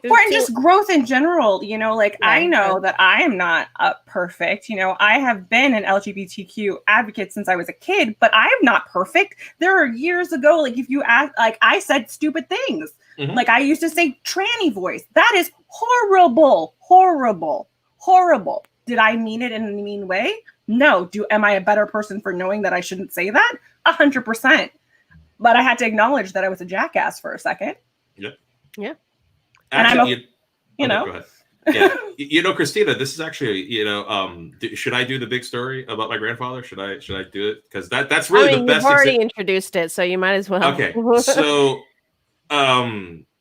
Or and just growth in general, you know, like I know that I am not perfect. You know, I have been an LGBTQ advocate since I was a kid, but I am not perfect. There are years ago, like if you ask, like I said stupid things. Like I used to say tranny voice. That is horrible, horrible, horrible. Did I mean it in a mean way? No. Am I a better person for knowing that I shouldn't say that? 100%. But I had to acknowledge that I was a jackass for a second. Yep. Yeah. And actually, you know. Go ahead. Yeah. You know, Christina, this is actually, you know, should I do the big story about my grandfather? Should I do it? Because that's really the best. You've already introduced it, so you might as well. Okay. So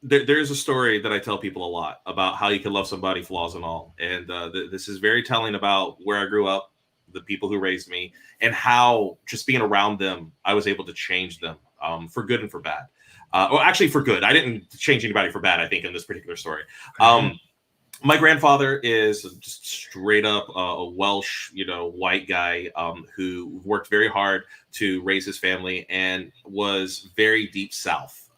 there's a story that I tell people a lot about how you can love somebody, flaws and all. And this is very telling about where I grew up, the people who raised me, and how just being around them, I was able to change them for good and for bad. Well, actually for good. I didn't change anybody for bad, I think, in this particular story. My grandfather is just straight up a Welsh, you know, white guy who worked very hard to raise his family and was very deep South,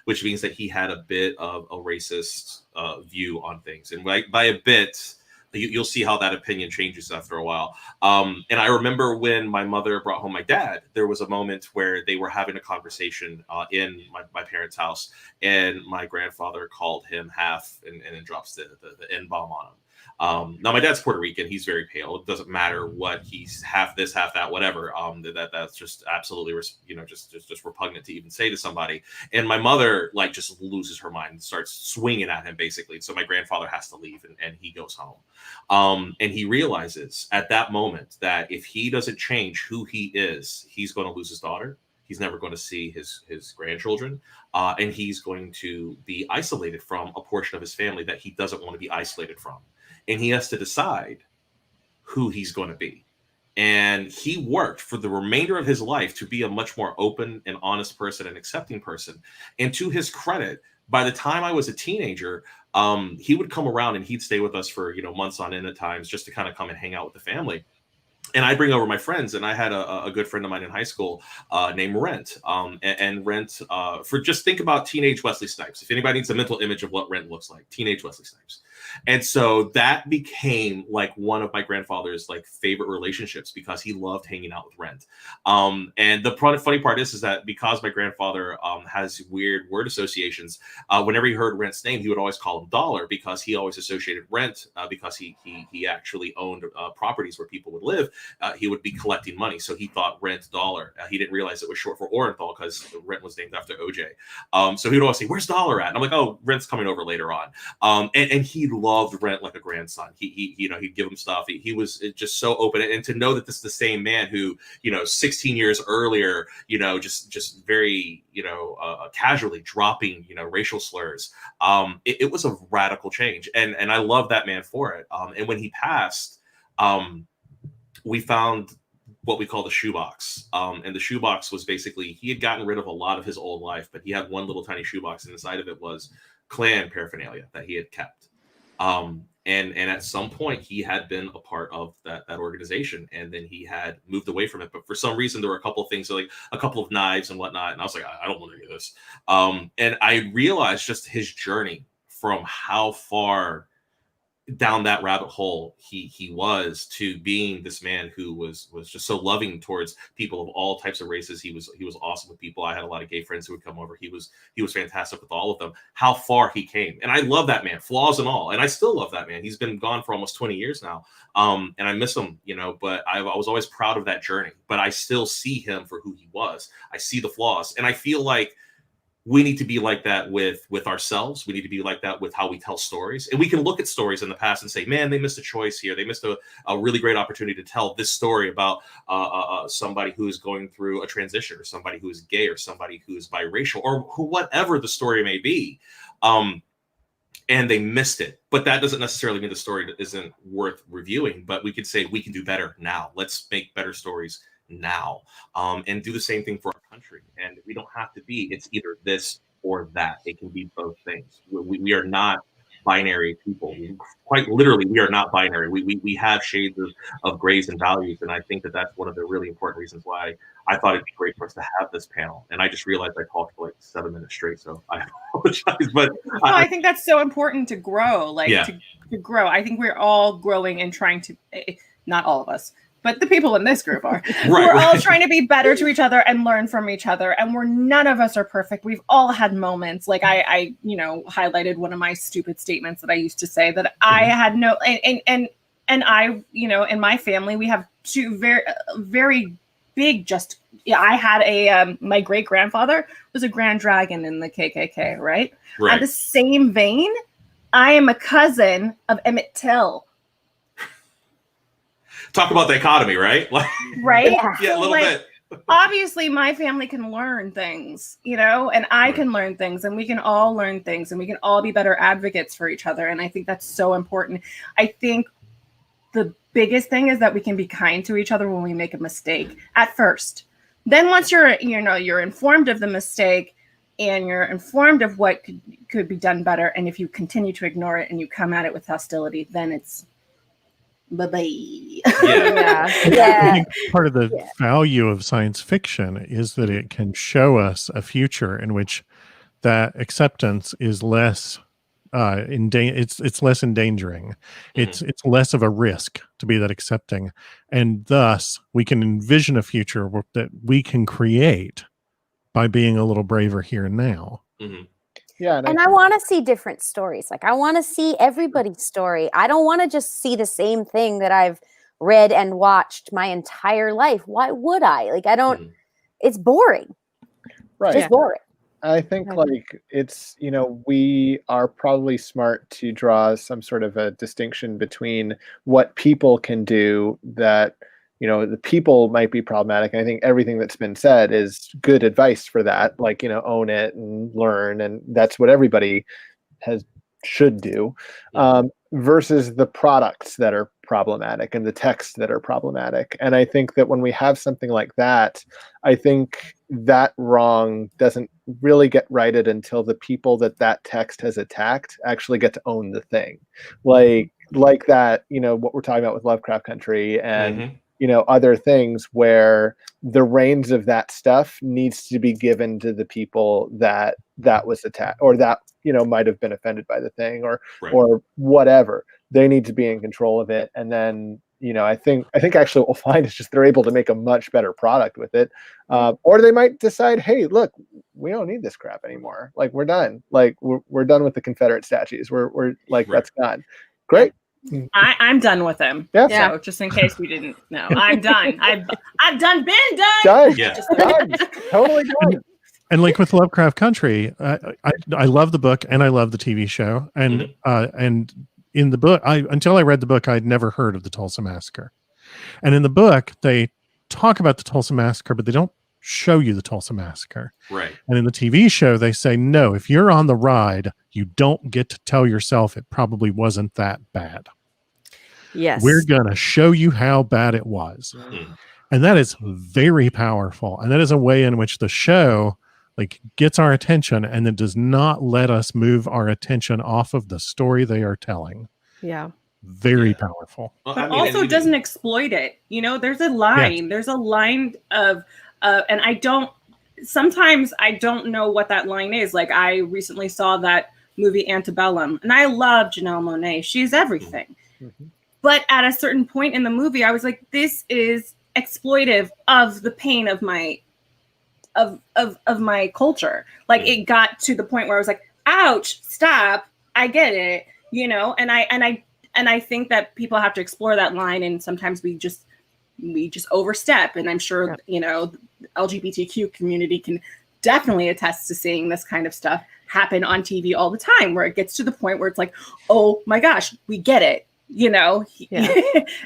which means that he had a bit of a racist view on things. And by a bit, you'll see how that opinion changes after a while. And I remember when my mother brought home my dad, there was a moment where they were having a conversation in my parents' house, and my grandfather called him half and then drops the N-bomb on him. Now my dad's Puerto Rican. He's very pale. It doesn't matter what he's half this, half that, whatever. That's just absolutely, you know, just repugnant to even say to somebody. And my mother like just loses her mind and starts swinging at him basically. So my grandfather has to leave and he goes home. And he realizes at that moment that if he doesn't change who he is, he's going to lose his daughter. He's never going to see his grandchildren, and he's going to be isolated from a portion of his family that he doesn't want to be isolated from. And he has to decide who he's going to be. And he worked for the remainder of his life to be a much more open and honest person and accepting person. And to his credit, by the time I was a teenager, he would come around and he'd stay with us for, you know, months on end at times just to kind of come and hang out with the family. And I bring over my friends, and I had a good friend of mine in high school named Rent. And Rent, for just think about teenage Wesley Snipes. If anybody needs a mental image of what Rent looks like, teenage Wesley Snipes. And so that became like one of my grandfather's like favorite relationships because he loved hanging out with Rent. And the funny part is that because my grandfather has weird word associations, whenever he heard Rent's name, he would always call him Dollar because he always associated Rent because he actually owned properties where people would live. He would be collecting money. So he thought Rent Dollar. He didn't realize it was short for Orenthal because Rent was named after OJ. So he would always say, "Where's Dollar at?" And I'm like, "Oh, Rent's coming over later on." And he loved Rent like a grandson. He you know, he'd give him stuff. He was just so open. And to know that this is the same man who, you know, 16 years earlier, you know, just very, you know, casually dropping, you know, racial slurs. It was a radical change. And I love that man for it. And when he passed, we found what we call the shoebox. And the shoebox was basically, he had gotten rid of a lot of his old life, but he had one little tiny shoebox, and inside of it was Klan paraphernalia that he had kept. And at some point he had been a part of that organization, and then he had moved away from it. But for some reason, there were a couple of things, like a couple of knives and whatnot. And I was like, I don't want to do this. And I realized just his journey from how far down that rabbit hole he was to being this man who was just so loving towards people of all types of races. He was awesome with people. I had a lot of gay friends who would come over. He was fantastic with all of them. How far he came. And I love that man, flaws and all. And I still love that man. He's been gone for almost 20 years now. And I miss him, you know, but I was always proud of that journey. But I still see him for who he was. I see the flaws. And I feel like we need to be like that with ourselves. We need to be like that with how we tell stories. And we can look at stories in the past and say, man, they missed a choice here. They missed a really great opportunity to tell this story about somebody who is going through a transition, or somebody who is gay, or somebody who is biracial, or whatever the story may be. And they missed it. But that doesn't necessarily mean the story isn't worth reviewing. But we could say we can do better now. Let's make better stories now, and do the same thing for our country. And we don't have to be, it's either this or that. It can be both things. We are not binary people. Quite literally, we are not binary. We have shades of grays and values, and I think that that's one of the really important reasons why I thought it'd be great for us to have this panel. And I just realized I talked for like 7 minutes straight, so I apologize. But I think that's so important to grow, to grow. I think we're all growing and trying to, not all of us, but the people in this group are. We're all trying to be better to each other and learn from each other. And none of us are perfect. We've all had moments. Like I highlighted one of my stupid statements that I used to say that I had no, and I, in my family, we have two very big, I had my great grandfather was a Grand Dragon in the KKK, right? At the same vein, I am a cousin of Emmett Till. Talk about dichotomy, right? Right? Yeah, a little bit. Obviously, my family can learn things, and I can learn things, and we can all learn things, and we can all be better advocates for each other. And I think that's so important. I think the biggest thing is that we can be kind to each other when we make a mistake at first. Then once you're informed of the mistake and you're informed of what could be done better, and if you continue to ignore it and you come at it with hostility, then it's bye-bye. I think part of the value of science fiction is that it can show us a future in which that acceptance is less it's less endangering. It's less of a risk to be that accepting, and thus we can envision a future that we can create by being a little braver here and now. Yeah, and I want to see different stories. Like I want to see everybody's story. I don't want to just see the same thing that I've read and watched my entire life. Why would I? Like I don't. It's boring. Right. It's boring. I think it's, we are probably smart to draw some sort of a distinction between what people can do that, the people might be problematic. I think everything that's been said is good advice for that, own it and learn. And that's what everybody should do, versus the products that are problematic and the texts that are problematic. And I think that when we have something like that, I think that wrong doesn't really get righted until the people that text has attacked actually get to own the thing. Like that, what we're talking about with Lovecraft Country and other things where the reins of that stuff needs to be given to the people that was attacked or that, might have been offended by the thing or whatever. They need to be in control of it. And then, I think actually what we'll find is just they're able to make a much better product with it. Or they might decide, hey, look, we don't need this crap anymore. Like we're done. Like we're done with the Confederate statues. We're like, that's gone. Great. I'm done with them. Yeah. So just in case we didn't know, I'm done. I've been done. Done. Yeah. Done. Totally done. And like with Lovecraft Country, I love the book and I love the TV show. And and in the book, until I read the book, I'd never heard of the Tulsa Massacre. And in the book, they talk about the Tulsa Massacre, but they don't show you the Tulsa Massacre. Right. And in the TV show, they say, no, if you're on the ride, you don't get to tell yourself it probably wasn't that bad. Yes. We're going to show you how bad it was. And that is very powerful. And that is a way in which the show gets our attention and then does not let us move our attention off of the story they are telling. Yeah. Very powerful. But also doesn't exploit it. There's a line. Yes. There's a line of and sometimes I don't know what that line is. Like I recently saw that movie Antebellum and I love Janelle Monáe. She's everything. But at a certain point in the movie, I was like, this is exploitive of the pain of my of my culture. Like it got to the point where I was like, ouch, stop. I get it, and I think that people have to explore that line, and sometimes we just overstep. And I'm sure, the LGBTQ community can definitely attest to seeing this kind of stuff happen on TV all the time, where it gets to the point where it's like, oh my gosh, we get it.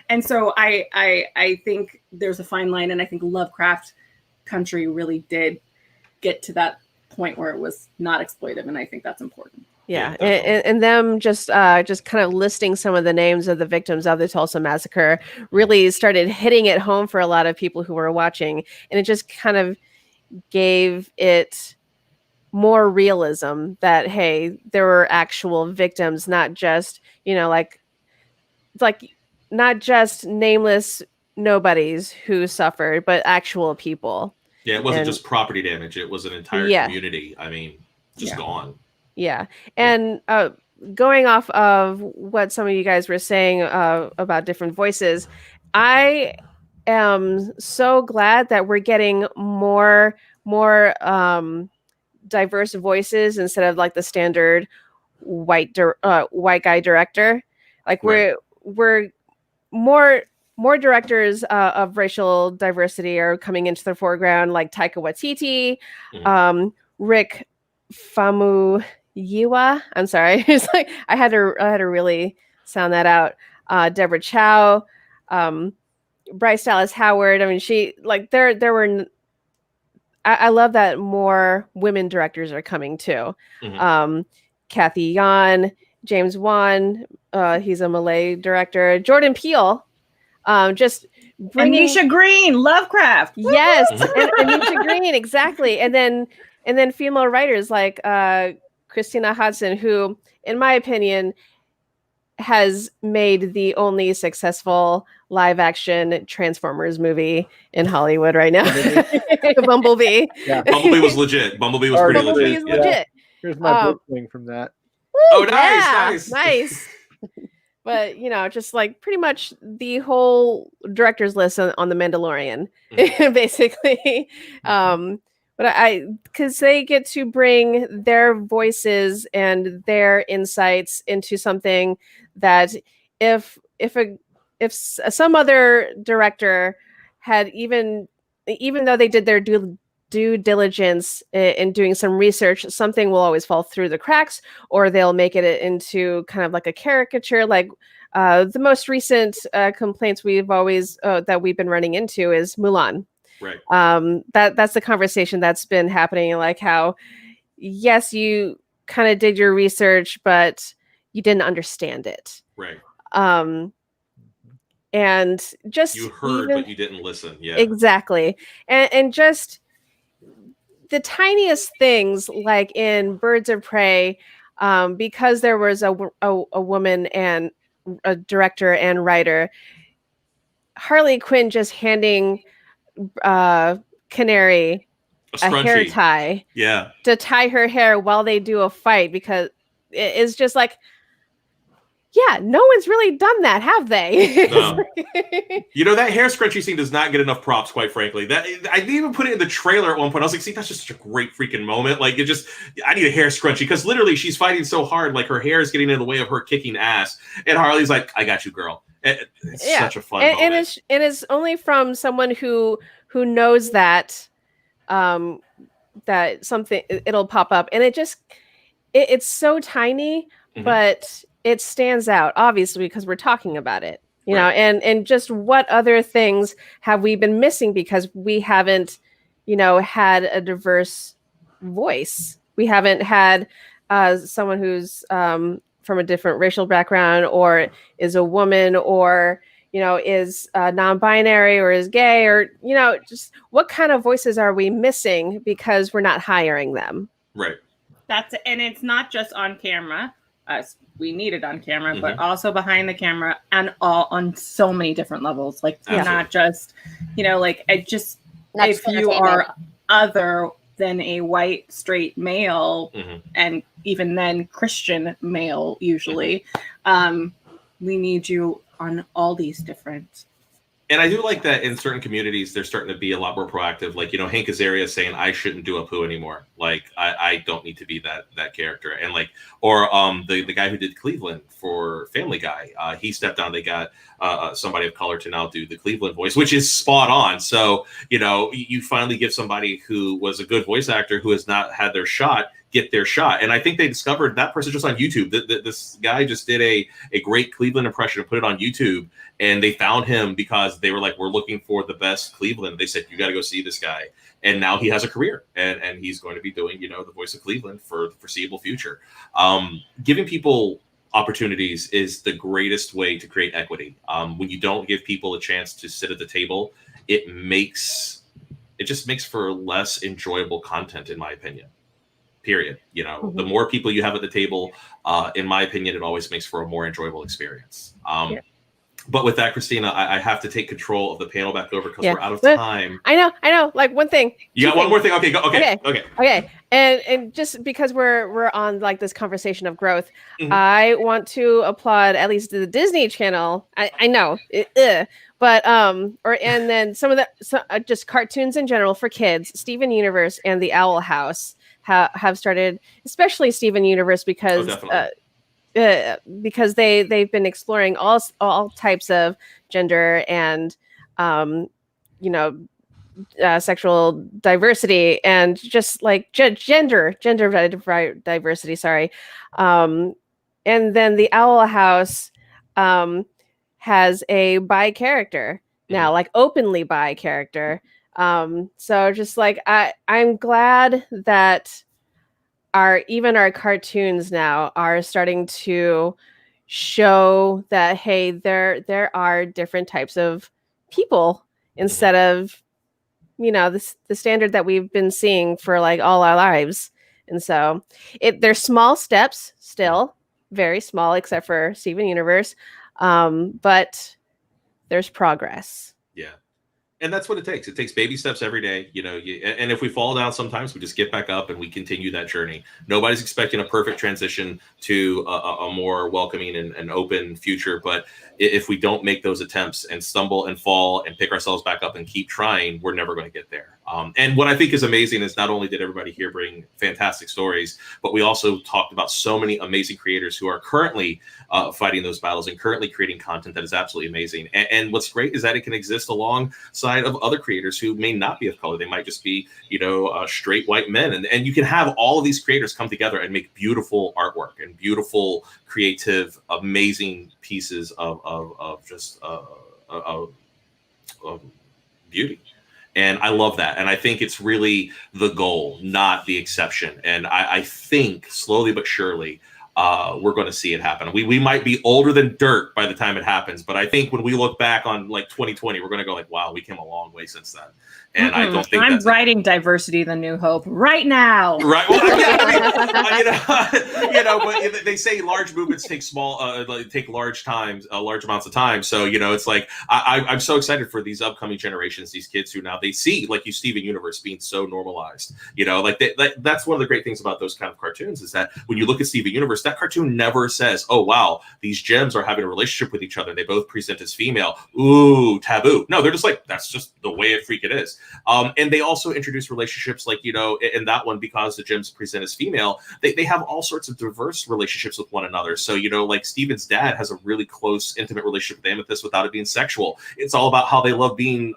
And so I think there's a fine line, and I think Lovecraft Country really did get to that point where it was not exploitive, and I think that's important. Yeah, and them just kind of listing some of the names of the victims of the Tulsa Massacre really started hitting it home for a lot of people who were watching, and it just kind of gave it more realism that, hey, there were actual victims, not just, like not just nameless nobodies who suffered, but actual people. Yeah, it wasn't just property damage. It was an entire community. I mean, just gone. Yeah. And going off of what some of you guys were saying about different voices, I am so glad that we're getting more diverse voices instead of like the standard white guy director. Like we're more directors of racial diversity are coming into the foreground, like Taika Waititi, Rick Famuyiwa. I'm sorry, it's like I had to really sound that out. Deborah Chow, Bryce Dallas Howard. I mean, there were. I love that more women directors are coming too. Kathy Yan, James Wan, he's a Malay director. Jordan Peele, just bringing Anisha Green, Lovecraft. Yes, and Anisha Green, exactly. And then female writers like Christina Hodson, who, in my opinion, has made the only successful live action Transformers movie in Hollywood right now. Bumblebee. Yeah. Bumblebee was legit. Bumblebee was pretty legit. Is legit. Here's my book thing from that. Oh, nice. But just like pretty much the whole director's list on The Mandalorian, basically. But because they get to bring their voices and their insights into something that if some other director had even though they did their due diligence in doing some research, something will always fall through the cracks, or they'll make it into kind of like a caricature. Like the most recent complaints we've been running into is Mulan. Right. That's the conversation that's been happening. Like how, yes, you kind of did your research, but you didn't understand it. Right. And just you heard, but you didn't listen. Yeah. Exactly. And just the tiniest things, like in Birds of Prey, because there was a woman and a director and writer, Harley Quinn just handing Canary a hair tie, to tie her hair while they do a fight, because it's just like, yeah, no one's really done that, have they? No. That hair scrunchie scene does not get enough props, quite frankly. That I didn't even put it in the trailer at one point. I was like, see, that's just such a great freaking moment. Like, I need a hair scrunchie, because literally she's fighting so hard, like her hair is getting in the way of her kicking ass, and Harley's like, I got you, girl. It's such a fun moment. And it's only from someone who knows that that something, it'll pop up, and it's so tiny, but it stands out, obviously, because we're talking about it, you know, and just what other things have we been missing because we haven't, had a diverse voice. We haven't had someone who's from a different racial background, or is a woman, or, is non-binary, or is gay, or, just what kind of voices are we missing because we're not hiring them? Right. And it's not just on camera. We need it on camera, but also behind the camera, and all on so many different levels. Like, not just, if you are other than a white straight male, and even then Christian male, usually, we need you on all these different. And I do like that in certain communities, they're starting to be a lot more proactive. Like, Hank Azaria saying, I shouldn't do Apu anymore. Like, I don't need to be that character. And like, or the guy who did Cleveland for Family Guy, he stepped down. They got somebody of color to now do the Cleveland voice, which is spot on. So, you finally give somebody who was a good voice actor who has not had their shot, get their shot. And I think they discovered that person just on YouTube. This guy just did a great Cleveland impression and put it on YouTube. And they found him because they were like, we're looking for the best Cleveland. They said, you got to go see this guy. And now he has a career, and he's going to be doing, the voice of Cleveland for the foreseeable future. Giving people opportunities is the greatest way to create equity. When you don't give people a chance to sit at the table, it just makes for less enjoyable content, in my opinion. period. You know, the more people you have at the table, in my opinion, it always makes for a more enjoyable experience. But with that, Christina, I have to take control of the panel back over because we're out of time. I know. Like one thing. You got one more thing? Okay, go. Okay. And just because we're on like this conversation of growth, I want to applaud at least the Disney Channel. I know, but and then some of the just cartoons in general for kids, Steven Universe and the Owl House have started, especially Steven Universe because. Because they've been exploring all types of gender and sexual diversity and just like gender diversity. Sorry, and then the Owl House has a bi character now, like openly bi character. So just like I'm glad that. Even our cartoons now are starting to show that, hey, there are different types of people instead of, the standard that we've been seeing for like all our lives. And so there's small steps still, very small, except for Steven Universe. But there's progress. Yeah. And that's what it takes. It takes baby steps every day, and if we fall down sometimes, we just get back up and we continue that journey. Nobody's expecting a perfect transition to a more welcoming and open future. But if we don't make those attempts and stumble and fall and pick ourselves back up and keep trying, we're never going to get there. And what I think is amazing is not only did everybody here bring fantastic stories, but we also talked about so many amazing creators who are currently fighting those battles and currently creating content that is absolutely amazing. And what's great is that it can exist alongside of other creators who may not be of color. They might just be, straight white men. And you can have all of these creators come together and make beautiful artwork and beautiful, creative, amazing pieces of just beauty. And I love that. And I think it's really the goal, not the exception. And I think slowly but surely, we're going to see it happen. We might be older than dirt by the time it happens, but I think when we look back on like 2020, we're going to go like, wow, we came a long way since then. And I don't think I'm writing Diversity: The New Hope right now. Right. Well, but they say large movements take large amounts of time. So, it's like, I'm so excited for these upcoming generations, these kids who now they see like Steven Universe being so normalized, that's one of the great things about those kind of cartoons is that when you look at Steven Universe, that cartoon never says, oh, wow, these gems are having a relationship with each other. They both present as female. Ooh, taboo. No, they're just like, that's just the way it freaking is. And they also introduce relationships like, in that one, because the gems present as female, they have all sorts of diverse relationships with one another. So, like Steven's dad has a really close, intimate relationship with Amethyst without it being sexual. It's all about how they love being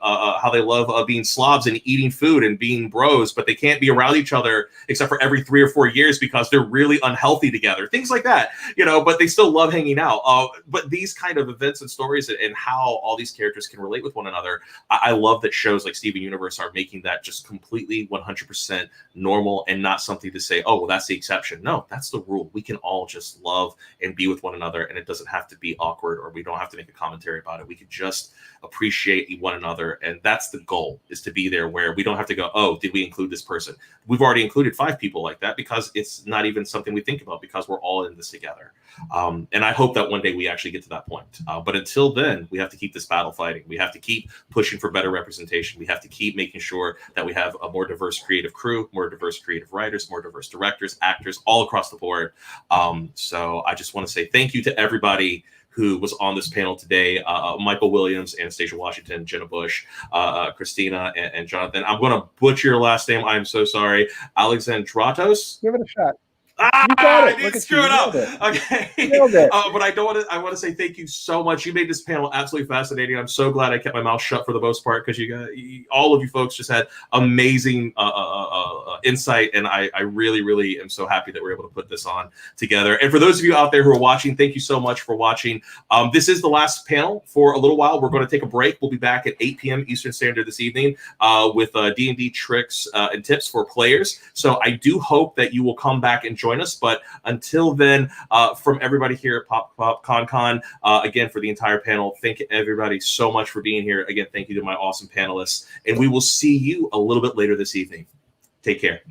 slobs and eating food and being bros, but they can't be around each other except for every 3 or 4 years because they're really unhealthy together. Things like that, but they still love hanging out. But these kind of events and stories and how all these characters can relate with one another, I love that shows like Steven Universe are making that just completely 100% normal and not something to say, oh, well, that's the exception. No, that's the rule. We can all just love and be with one another, and it doesn't have to be awkward or we don't have to make a commentary about it. We can just appreciate one another, and that's the goal, is to be there where we don't have to go, oh, did we include this person? We've already included 5 people like that because it's not even something we think about because we're all in this together. And I hope that one day we actually get to that point. But until then, we have to keep this battle fighting. We have to keep pushing for better representation. We have to keep making sure that we have a more diverse creative crew, more diverse creative writers, more diverse directors, actors, all across the board. So I just want to say thank you to everybody who was on this panel today. Michael Williams, Anastasia Washington, Jenna Busch, Christina, and Jonathan. I'm going to butcher your last name. I'm so sorry. Alexandratos? Give it a shot. I didn't screw it up. Okay. But I want to say thank you so much. You made this panel absolutely fascinating. I'm so glad I kept my mouth shut for the most part because all of you folks just had amazing insight. And I really, really am so happy that we're able to put this on together. And for those of you out there who are watching, thank you so much for watching. This is the last panel for a little while. We're going to take a break. We'll be back at 8 p.m. Eastern Standard this evening with D&D tricks and tips for players. So I do hope that you will come back and join us. But until then, from everybody here at Pop Con, again, for the entire panel, thank everybody so much for being here. Again, thank you to my awesome panelists. And we will see you a little bit later this evening. Take care.